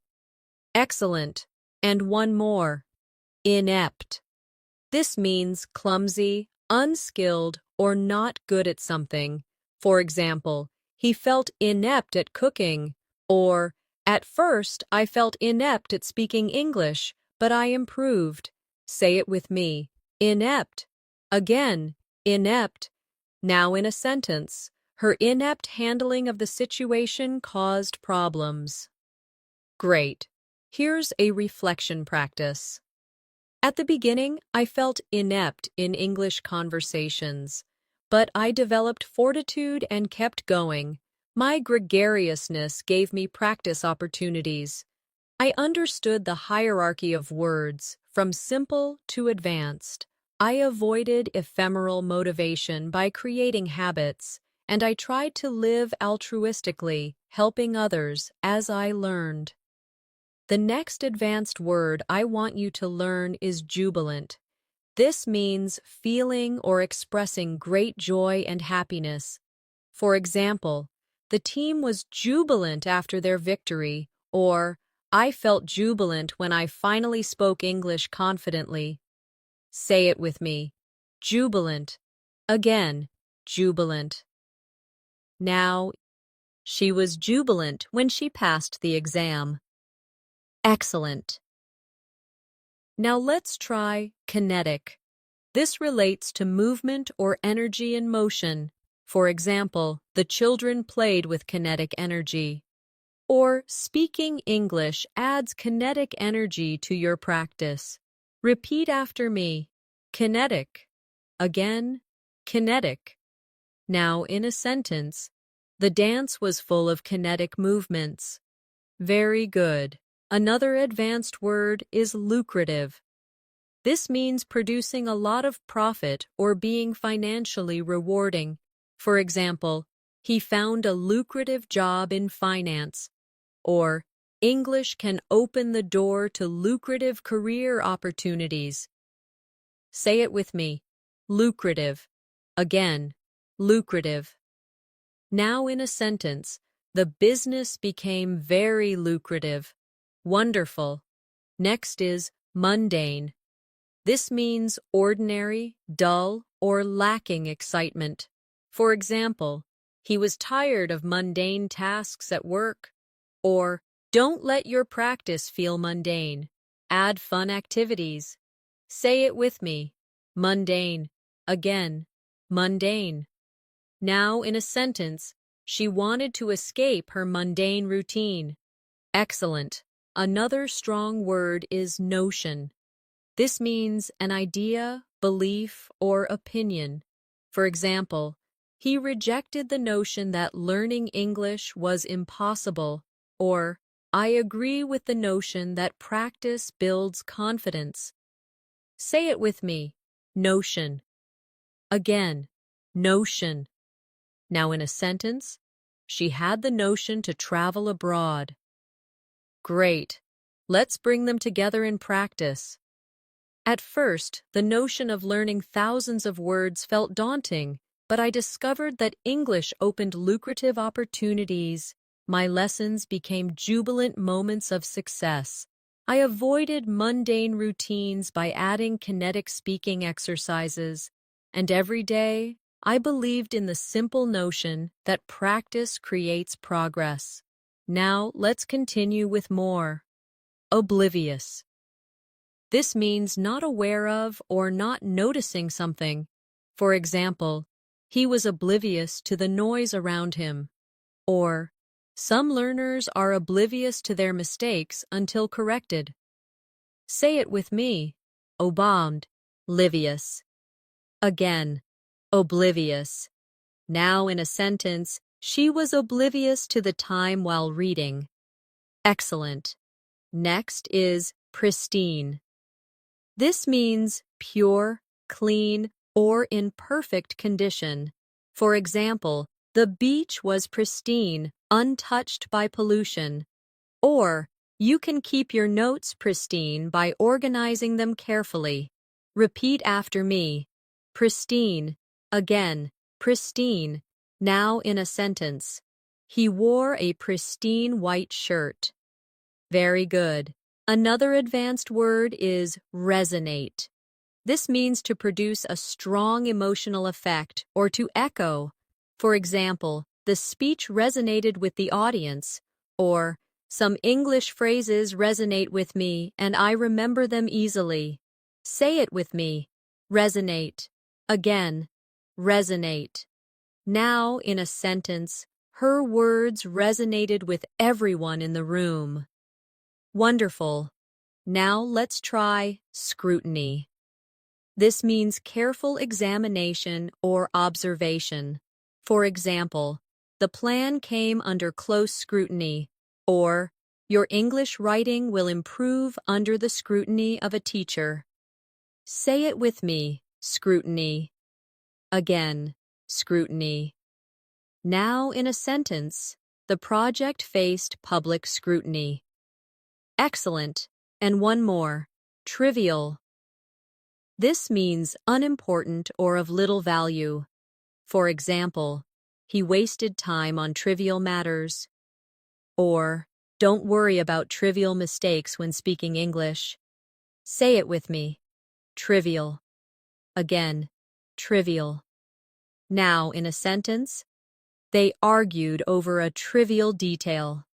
Excellent. And one more. Inept. This means clumsy, unskilled, or not good at something. For example, he felt inept at cooking, or, at first I felt inept at speaking English, but I improved. Say it with me. Inept. Again, inept. Now in a sentence, her inept handling of the situation caused problems. Great. Here's a reflection practice. At the beginning, I felt inept in English conversations, but I developed fortitude and kept going. My gregariousness gave me practice opportunities. I understood the hierarchy of words, from simple to advanced. I avoided ephemeral motivation by creating habits, and I tried to live altruistically, helping others as I learned. The next advanced word I want you to learn is jubilant. This means feeling or expressing great joy and happiness. For example, the team was jubilant after their victory, or I felt jubilant when I finally spoke English confidently. Say it with me. Jubilant. Again, jubilant. Now, she was jubilant when she passed the exam. Excellent. Now let's try kinetic. This relates to movement or energy in motion. For example, the children played with kinetic energy. Or speaking English adds kinetic energy to your practice. Repeat after me. Kinetic. Again, kinetic. Now in a sentence, the dance was full of kinetic movements. Very good. Another advanced word is lucrative. This means producing a lot of profit or being financially rewarding. For example, he found a lucrative job in finance. Or, English can open the door to lucrative career opportunities. Say it with me. Lucrative. Again, lucrative. Now in a sentence, the business became very lucrative. Wonderful. Next is mundane. This means ordinary, dull, or lacking excitement. For example, he was tired of mundane tasks at work. Or, don't let your practice feel mundane. Add fun activities. Say it with me. Mundane. Again, mundane. Now in a sentence, she wanted to escape her mundane routine. Excellent. Another strong word is notion. This means an idea, belief, or opinion. For example, he rejected the notion that learning English was impossible, or I agree with the notion that practice builds confidence. Say it with me. Notion. Again, notion. Now in a sentence, she had the notion to travel abroad. Great. Let's bring them together in practice. At first, the notion of learning thousands of words felt daunting, but I discovered that English opened lucrative opportunities. My lessons became jubilant moments of success. I avoided mundane routines by adding kinetic speaking exercises, and every day, I believed in the simple notion that practice creates progress. Now, let's continue with more. Oblivious. This means not aware of or not noticing something. For example, he was oblivious to the noise around him. Or, some learners are oblivious to their mistakes until corrected. Say it with me. Oblivious. Again, oblivious. Now in a sentence, she was oblivious to the time while reading. Excellent. Next is pristine. This means pure, clean, or in perfect condition. For example, the beach was pristine, untouched by pollution. Or, you can keep your notes pristine by organizing them carefully. Repeat after me. Pristine. Again, pristine. Now in a sentence. He wore a pristine white shirt. Very good. Another advanced word is resonate. This means to produce a strong emotional effect or to echo. For example, the speech resonated with the audience, or some English phrases resonate with me and I remember them easily. Say it with me. Resonate. Again, resonate. Now, in a sentence, her words resonated with everyone in the room. Wonderful. Now let's try scrutiny. This means careful examination or observation. For example, the plan came under close scrutiny, or your English writing will improve under the scrutiny of a teacher. Say it with me. Scrutiny. Again, scrutiny. Now in a sentence, the project faced public scrutiny. Excellent. And one more. Trivial. This means unimportant or of little value. For example, he wasted time on trivial matters. Or, don't worry about trivial mistakes when speaking English. Say it with me. Trivial. Again, trivial. Now, in a sentence, they argued over a trivial detail.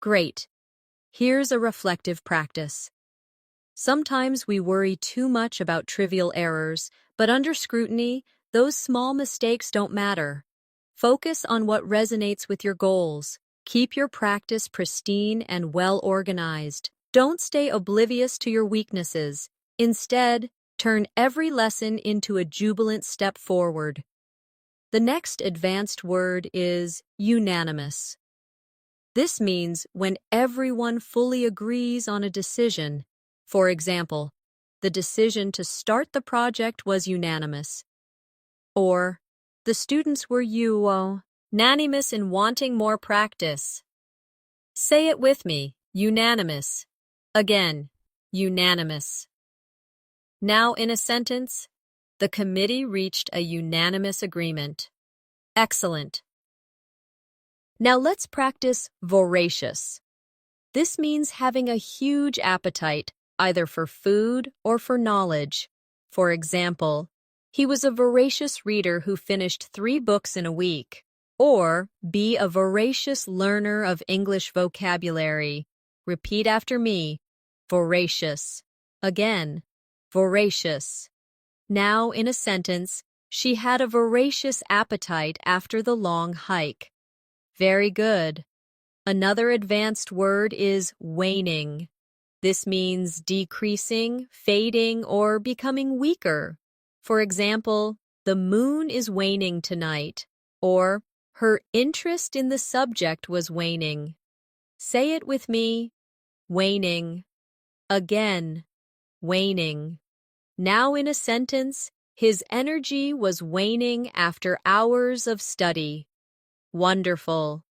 Great. Here's a reflective practice. Sometimes we worry too much about trivial errors, but under scrutiny, those small mistakes don't matter. Focus on what resonates with your goals. Keep your practice pristine and well-organized. Don't stay oblivious to your weaknesses. Instead, turn every lesson into a jubilant step forward. The next advanced word is unanimous. This means when everyone fully agrees on a decision. For example, the decision to start the project was unanimous. Or, the students were unanimous in wanting more practice. Say it with me. Unanimous. Again, unanimous. Now in a sentence, the committee reached a unanimous agreement. Excellent. Now let's practice voracious. This means having a huge appetite, either for food or for knowledge. For example, he was a voracious reader who finished 3 books in a week. Or, be a voracious learner of English vocabulary. Repeat after me. Voracious. Again, voracious. Now, in a sentence, she had a voracious appetite after the long hike. Very good. Another advanced word is waning. This means decreasing, fading, or becoming weaker. For example, the moon is waning tonight, or her interest in the subject was waning. Say it with me. Waning. Again, waning. Now in a sentence, his energy was waning after hours of study. Wonderful.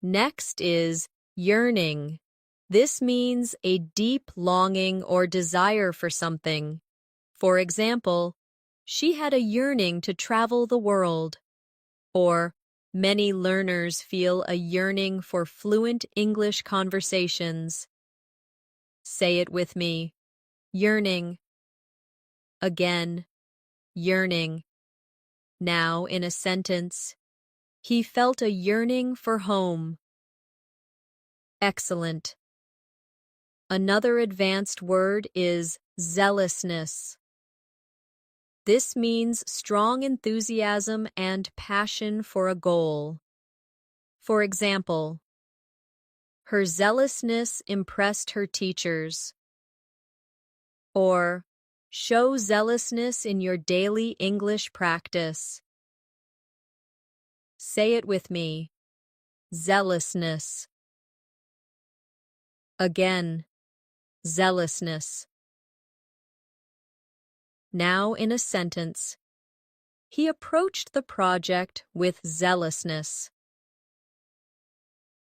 Next is yearning. This means a deep longing or desire for something. For example, she had a yearning to travel the world. Or, many learners feel a yearning for fluent English conversations. Say it with me. Yearning. Again. Yearning. Now in a sentence. He felt a yearning for home. Excellent. Another advanced word is zealousness. This means strong enthusiasm and passion for a goal. For example, her zealousness impressed her teachers. Or, show zealousness in your daily English practice. Say it with me. Zealousness. Again. Zealousness. Now in a sentence. He approached the project with zealousness.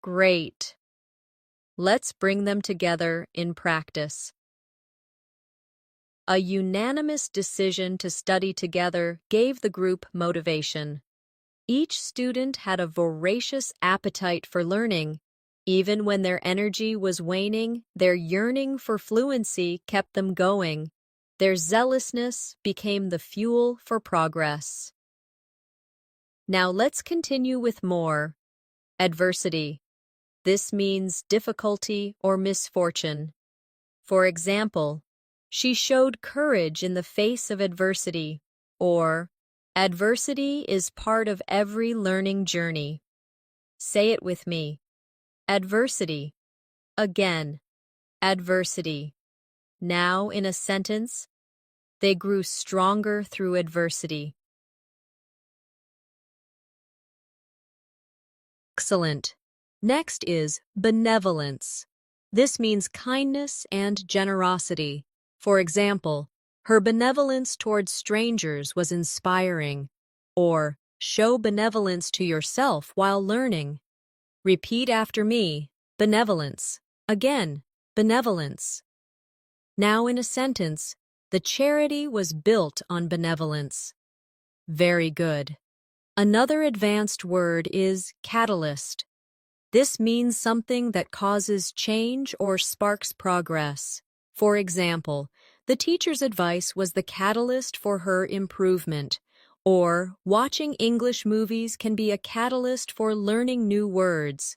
Great. Let's bring them together in practice. A unanimous decision to study together gave the group motivation. Each student had a voracious appetite for learning. Even when their energy was waning, their yearning for fluency kept them going. Their zealousness became the fuel for progress. Now let's continue with more. Adversity. This means difficulty or misfortune. For example, she showed courage in the face of adversity, or adversity is part of every learning journey. Say it with me. Adversity. Again. Adversity. Now in a sentence, they grew stronger through adversity. Excellent. Next is benevolence. This means kindness and generosity. For example, her benevolence towards strangers was inspiring. Or, show benevolence to yourself while learning. Repeat after me. Benevolence. Again, benevolence. Now in a sentence, the charity was built on benevolence. Very good. Another advanced word is catalyst. This means something that causes change or sparks progress. For example, the teacher's advice was the catalyst for her improvement. Or, watching English movies can be a catalyst for learning new words.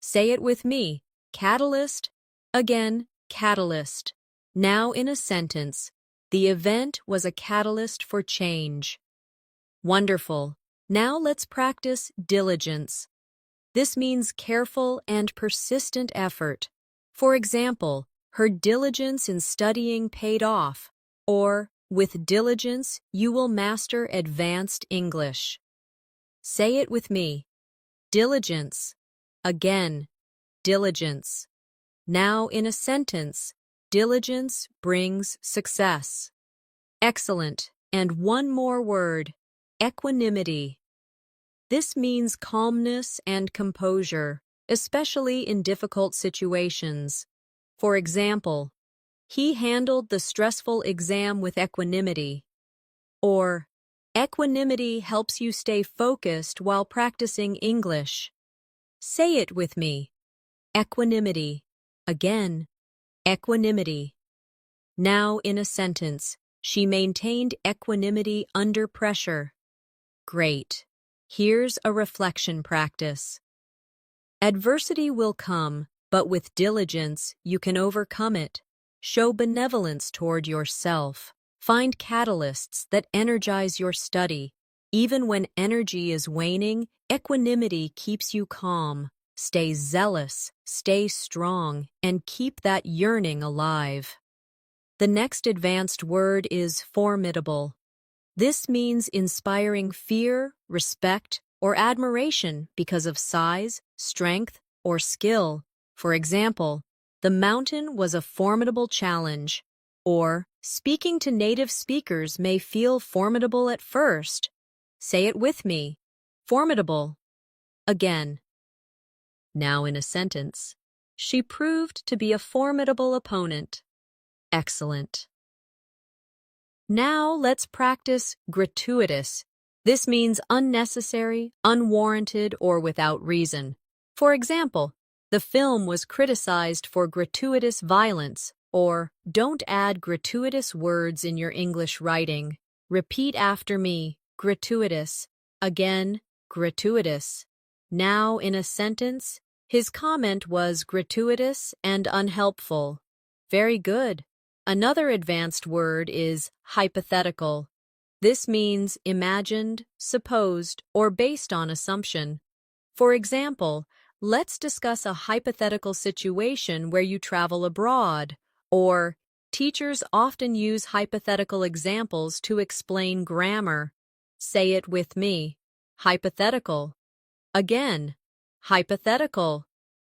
Say it with me. Catalyst. Again, catalyst. Now in a sentence, the event was a catalyst for change. Wonderful. Now let's practice diligence. This means careful and persistent effort. For example, her diligence in studying paid off. Or, with diligence, you will master advanced English. Say it with me. Diligence. Again, diligence. Now in a sentence, diligence brings success. Excellent. And one more word. Equanimity. This means calmness and composure, especially in difficult situations. For example, he handled the stressful exam with equanimity. Or, equanimity helps you stay focused while practicing English. Say it with me. Equanimity. Again, equanimity. Now in a sentence, she maintained equanimity under pressure. Great. Here's a reflection practice. Adversity will come, but with diligence, you can overcome it. Show benevolence toward yourself. Find catalysts that energize your study. Even when energy is waning, equanimity keeps you calm. Stay zealous, stay strong, and keep that yearning alive. The next advanced word is formidable. This means inspiring fear, respect, or admiration because of size, strength, or skill. For example, the mountain was a formidable challenge. Or, Speaking to native speakers may feel formidable at first. Say it with me. Formidable. Again. Now in a sentence. She proved to be a formidable opponent. Excellent. Now let's practice gratuitous. This means unnecessary, unwarranted, or without reason. For example, the film was criticized for gratuitous violence, or don't add gratuitous words in your English writing. Repeat after me, gratuitous. Again, gratuitous. Now in a sentence, his comment was gratuitous and unhelpful. Very good. Another advanced word is hypothetical. This means imagined, supposed, or based on assumption. For example, let's discuss a hypothetical situation where you travel abroad, or teachers often use hypothetical examples to explain grammar. Say it with me. Hypothetical. Again, hypothetical.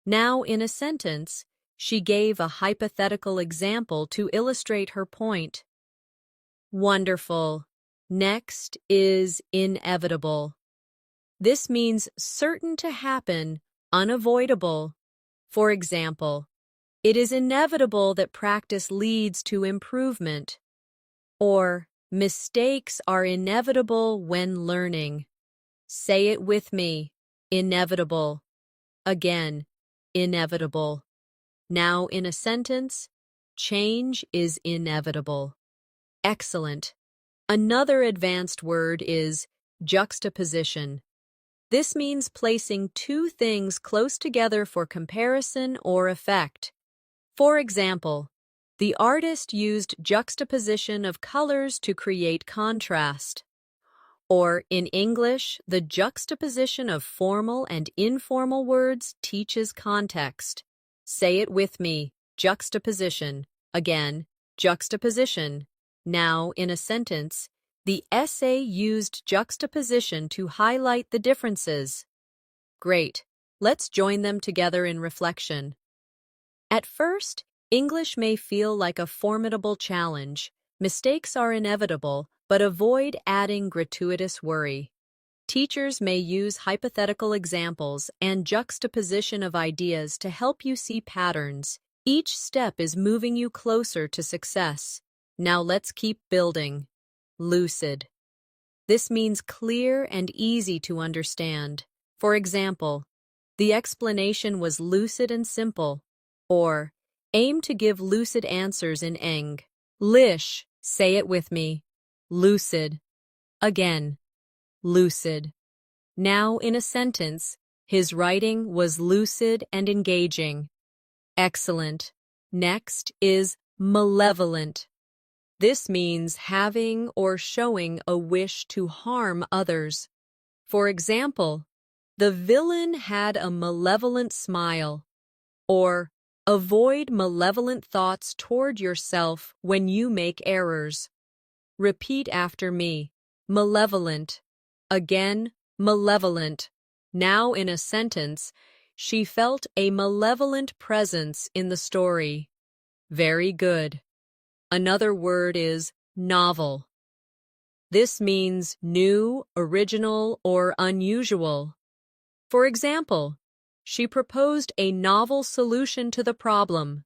Now in a sentence, she gave a hypothetical example to illustrate her point. Wonderful. Next is inevitable. This means certain to happen, unavoidable. For example, it is inevitable that practice leads to improvement. Or, mistakes are inevitable when learning. Say it with me. Inevitable. Again, inevitable. Now in a sentence, change is inevitable. Excellent. Another advanced word is juxtaposition. This means placing two things close together for comparison or effect. For example, the artist used juxtaposition of colors to create contrast. Or in English, the juxtaposition of formal and informal words teaches context. Say it with me, juxtaposition. Again, juxtaposition. Now, in a sentence, the essay used juxtaposition to highlight the differences. Great. Let's join them together in reflection. At first, English may feel like a formidable challenge. Mistakes are inevitable, but avoid adding gratuitous worry. Teachers may use hypothetical examples and juxtaposition of ideas to help you see patterns. Each step is moving you closer to success. Now let's keep building. Lucid. This means clear and easy to understand. For example, the explanation was lucid and simple. Or, aim to give lucid answers in Eng. Lish. Say it with me. Lucid. Again. Lucid. Now in a sentence, his writing was lucid and engaging. Excellent. Next is malevolent. This means having or showing a wish to harm others. For example, the villain had a malevolent smile. Or, avoid malevolent thoughts toward yourself when you make errors. Repeat after me. Malevolent. Again, malevolent. Now in a sentence, she felt a malevolent presence in the story. Very good. Another word is novel. This means new, original, or unusual. For example, she proposed a novel solution to the problem.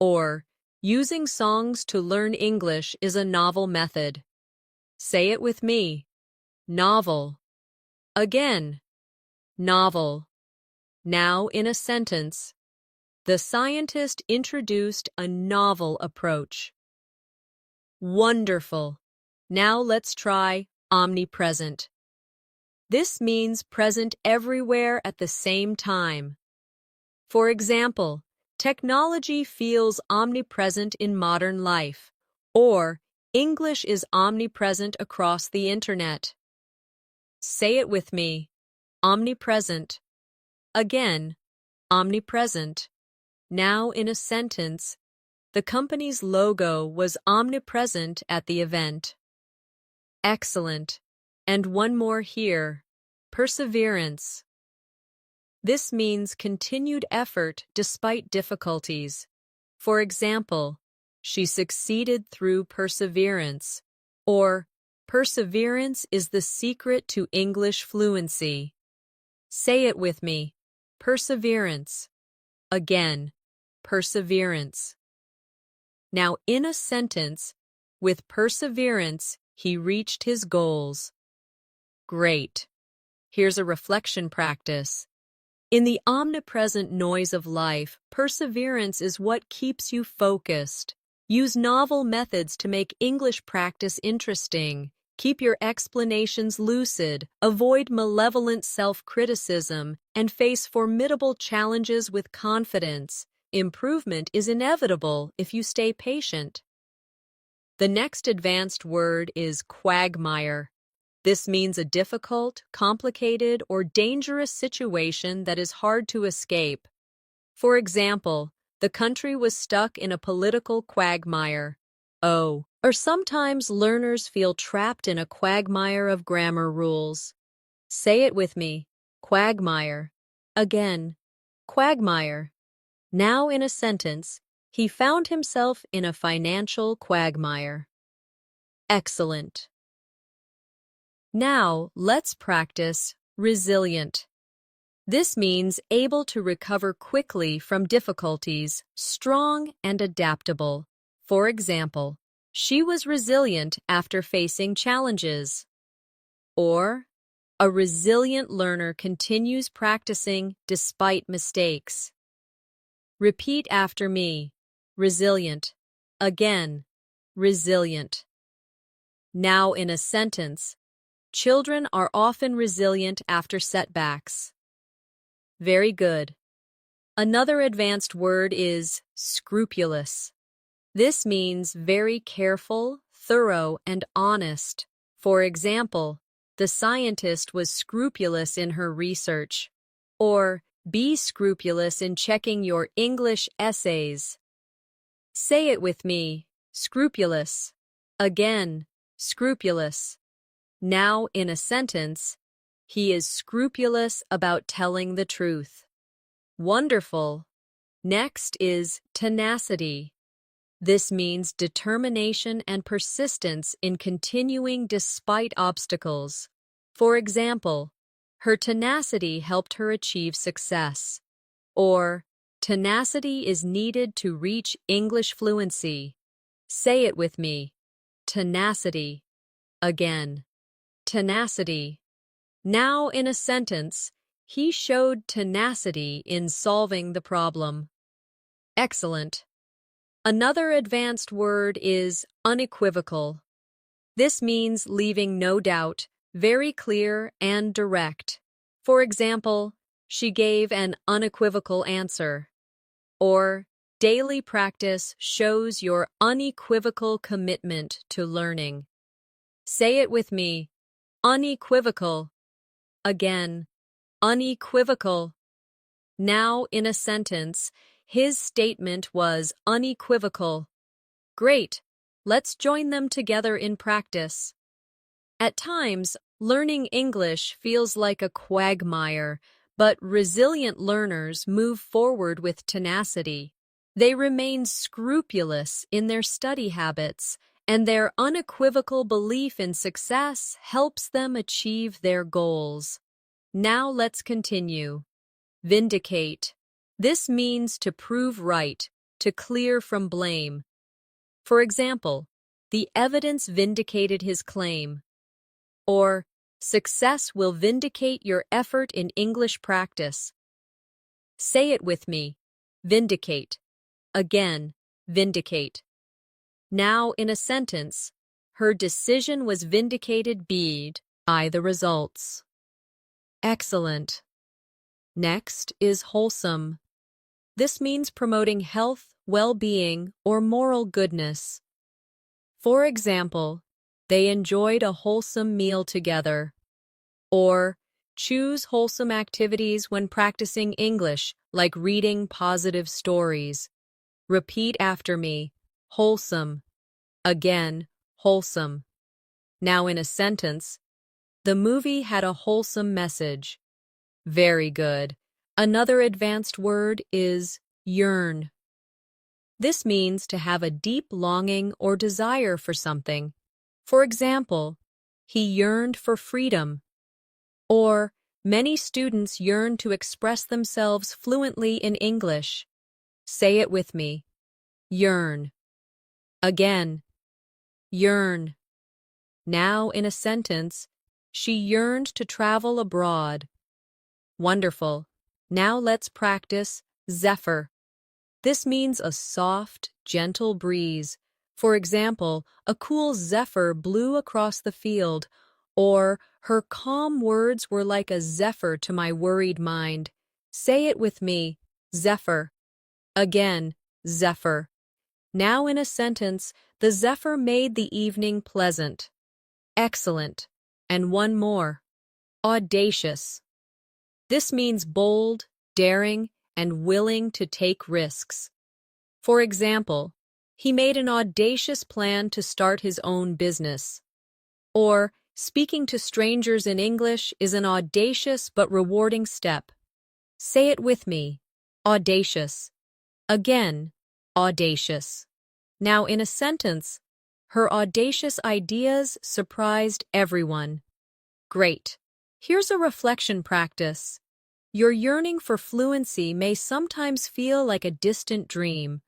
Or, using songs to learn English is a novel method. Say it with me. Novel. Again. Novel. Now in a sentence. The scientist introduced a novel approach. Wonderful. Now let's try omnipresent. This means present everywhere at the same time. For example, technology feels omnipresent in modern life, or English is omnipresent across the internet. Say it with me. Omnipresent. Again, omnipresent. Now in a sentence, the company's logo was omnipresent at the event. Excellent. And one more here. Perseverance. This means continued effort despite difficulties. For example, she succeeded through perseverance. Or, perseverance is the secret to English fluency. Say it with me. Perseverance. Again, perseverance. Now, in a sentence, with perseverance, he reached his goals. Great. Here's a reflection practice. In the omnipresent noise of life, perseverance is what keeps you focused. Use novel methods to make English practice interesting. Keep your explanations lucid, avoid malevolent self-criticism, and face formidable challenges with confidence. Improvement is inevitable if you stay patient. The next advanced word is quagmire. This means a difficult, complicated, or dangerous situation that is hard to escape. For example, the country was stuck in a political quagmire. Oh, or sometimes learners feel trapped in a quagmire of grammar rules. Say it with me. Quagmire. Again. Quagmire. Now in a sentence, he found himself in a financial quagmire. Excellent. Now, let's practice resilient. This means able to recover quickly from difficulties, strong and adaptable. For example, she was resilient after facing challenges. Or, a resilient learner continues practicing despite mistakes. Repeat after me. Resilient. Again, resilient. Now in a sentence, children are often resilient after setbacks. Very good. Another advanced word is scrupulous. This means very careful, thorough, and honest. For example, the scientist was scrupulous in her research. Or, be scrupulous in checking your English essays. Say it with me. Scrupulous. Again, scrupulous. Now, in a sentence, he is scrupulous about telling the truth. Wonderful. Next is tenacity. This means determination and persistence in continuing despite obstacles. For example, her tenacity helped her achieve success. Or, tenacity is needed to reach English fluency. Say it with me. Tenacity. Again. Tenacity. Now in a sentence, he showed tenacity in solving the problem. Excellent. Another advanced word is unequivocal. This means leaving no doubt, very clear and direct. For example, she gave an unequivocal answer. Or, daily practice shows your unequivocal commitment to learning. Say it with me. Unequivocal. Again, unequivocal. Now, in a sentence, his statement was unequivocal. Great. Let's join them together in practice. At times, learning English feels like a quagmire, but resilient learners move forward with tenacity. They remain scrupulous in their study habits, and their unequivocal belief in success helps them achieve their goals. Now let's continue. Vindicate. This means to prove right, to clear from blame. For example, the evidence vindicated his claim. Or, success will vindicate your effort in English practice. Say it with me. Vindicate. Again, vindicate. Now in a sentence, her decision was vindicated by the results. Excellent. Next is wholesome. This means promoting health, well-being, or moral goodness. For example, they enjoyed a wholesome meal together. Or, choose wholesome activities when practicing English, like reading positive stories. Repeat after me. Wholesome. Again, wholesome. Now in a sentence, the movie had a wholesome message. Very good. Another advanced word is yearn. This means to have a deep longing or desire for something. For example, he yearned for freedom. Or, many students yearn to express themselves fluently in English. Say it with me. Yearn. Again. Yearn. Now in a sentence, she yearned to travel abroad. Wonderful. Now let's practice zephyr. This means a soft, gentle breeze. For example, a cool zephyr blew across the field, or her calm words were like a zephyr to my worried mind. Say it with me, zephyr. Again, zephyr. Now in a sentence, the zephyr made the evening pleasant. Excellent. And one more. Audacious. This means bold, daring, and willing to take risks. For example, he made an audacious plan to start his own business. Or, speaking to strangers in English is an audacious but rewarding step. Say it with me. Audacious. Again, audacious. Now in a sentence, her audacious ideas surprised everyone. Great. Here's a reflection practice. Your yearning for fluency may sometimes feel like a distant dream,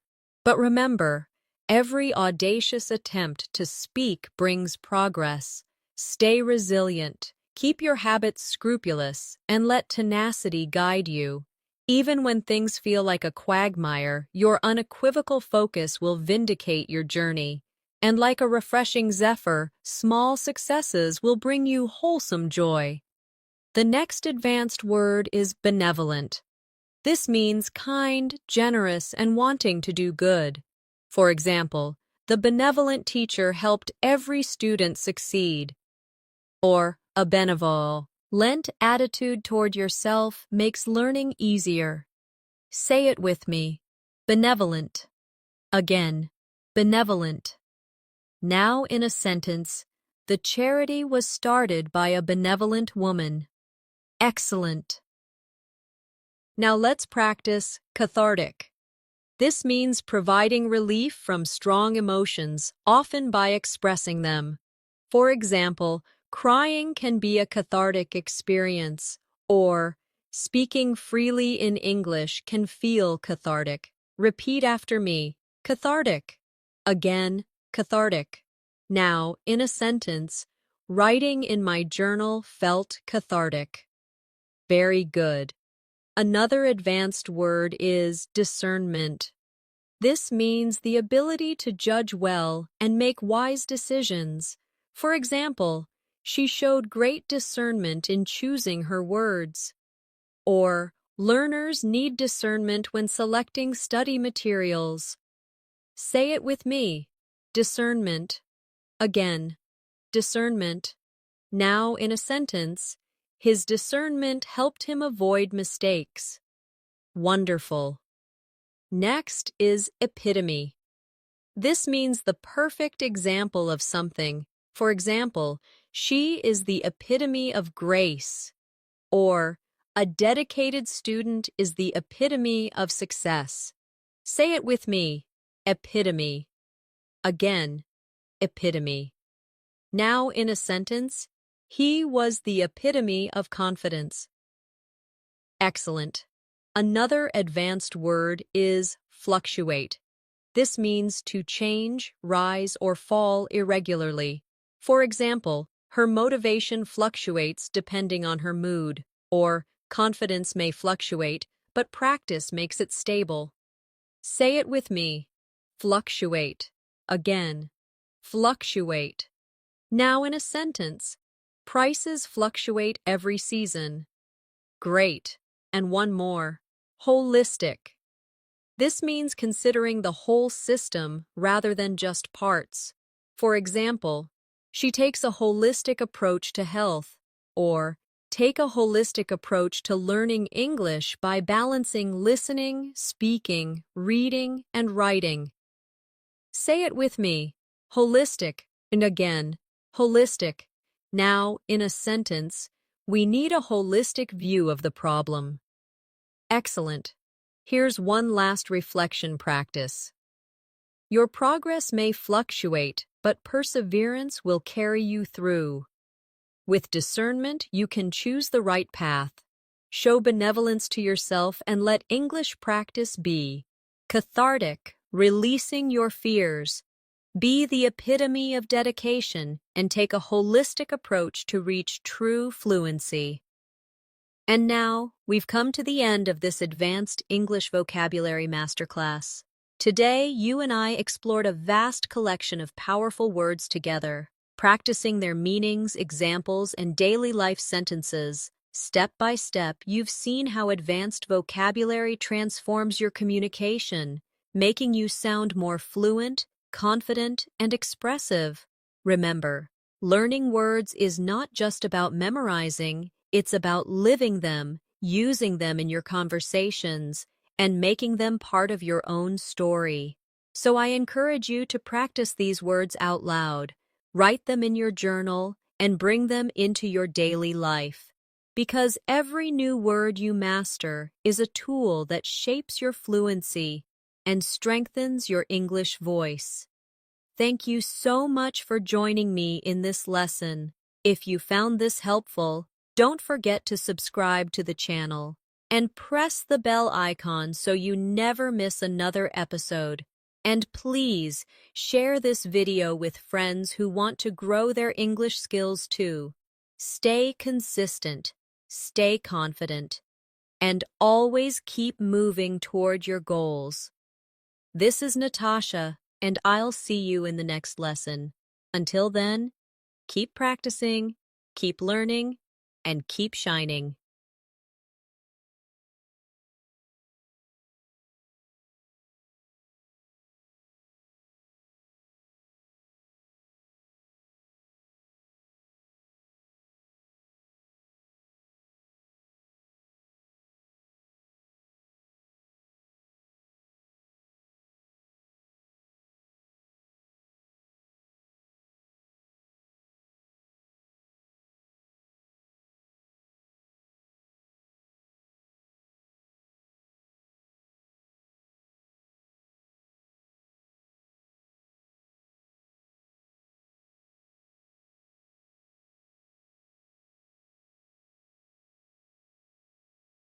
but remember, every audacious attempt to speak brings progress. Stay resilient, keep your habits scrupulous, and let tenacity guide you. Even when things feel like a quagmire, your unequivocal focus will vindicate your journey. And like a refreshing zephyr, small successes will bring you wholesome joy. The next advanced word is benevolent. This means kind, generous, and wanting to do good. For example, the benevolent teacher helped every student succeed. Or, a benevolent attitude toward yourself makes learning easier. Say it with me. Benevolent. Again, benevolent. Now in a sentence, the charity was started by a benevolent woman. Excellent. Now let's practice cathartic. This means providing relief from strong emotions, often by expressing them. For example, crying can be a cathartic experience, or speaking freely in English can feel cathartic. Repeat after me. Cathartic. Again, cathartic. Now, in a sentence, writing in my journal felt cathartic. Very good. Another advanced word is discernment. This means the ability to judge well and make wise decisions. For example, she showed great discernment in choosing her words. Or, learners need discernment when selecting study materials. Say it with me. Discernment. Again, discernment. Now in a sentence, his discernment helped him avoid mistakes. Wonderful. Next is epitome. This means the perfect example of something. For example, she is the epitome of grace. Or, a dedicated student is the epitome of success. Say it with me. Epitome. Again, epitome. Now in a sentence, he was the epitome of confidence. Excellent. Another advanced word is fluctuate. This means to change, rise, or fall irregularly. For example, her motivation fluctuates depending on her mood, or confidence may fluctuate, but practice makes it stable. Say it with me. Fluctuate. Again, fluctuate. Now in a sentence, prices fluctuate every season. Great. And one more. Holistic. This means considering the whole system rather than just parts. For example, she takes a holistic approach to health, or take a holistic approach to learning English by balancing listening, speaking, reading, and writing. Say it with me. Holistic. And again, holistic. Now, in a sentence, we need a holistic view of the problem. Excellent. Here's one last reflection practice. Your progress may fluctuate, but perseverance will carry you through. With discernment, you can choose the right path. Show benevolence to yourself and let English practice be cathartic, releasing your fears. Be the epitome of dedication and take a holistic approach to reach true fluency. And now, we've come to the end of this Advanced English Vocabulary Masterclass. Today, you and I explored a vast collection of powerful words together, practicing their meanings, examples, and daily life sentences. Step by step, you've seen how advanced vocabulary transforms your communication, making you sound more fluent, confident, and expressive. Remember, learning words is not just about memorizing, it's about living them, using them in your conversations, and making them part of your own story. So I encourage you to practice these words out loud, write them in your journal, and bring them into your daily life. Because every new word you master is a tool that shapes your fluency and strengthens your English voice. Thank you so much for joining me in this lesson. If you found this helpful, don't forget to subscribe to the channel and press the bell icon so you never miss another episode. And please share this video with friends who want to grow their English skills too. Stay consistent, stay confident, and always keep moving toward your goals. This is Natasha, and I'll see you in the next lesson. Until then, keep practicing, keep learning, and keep shining.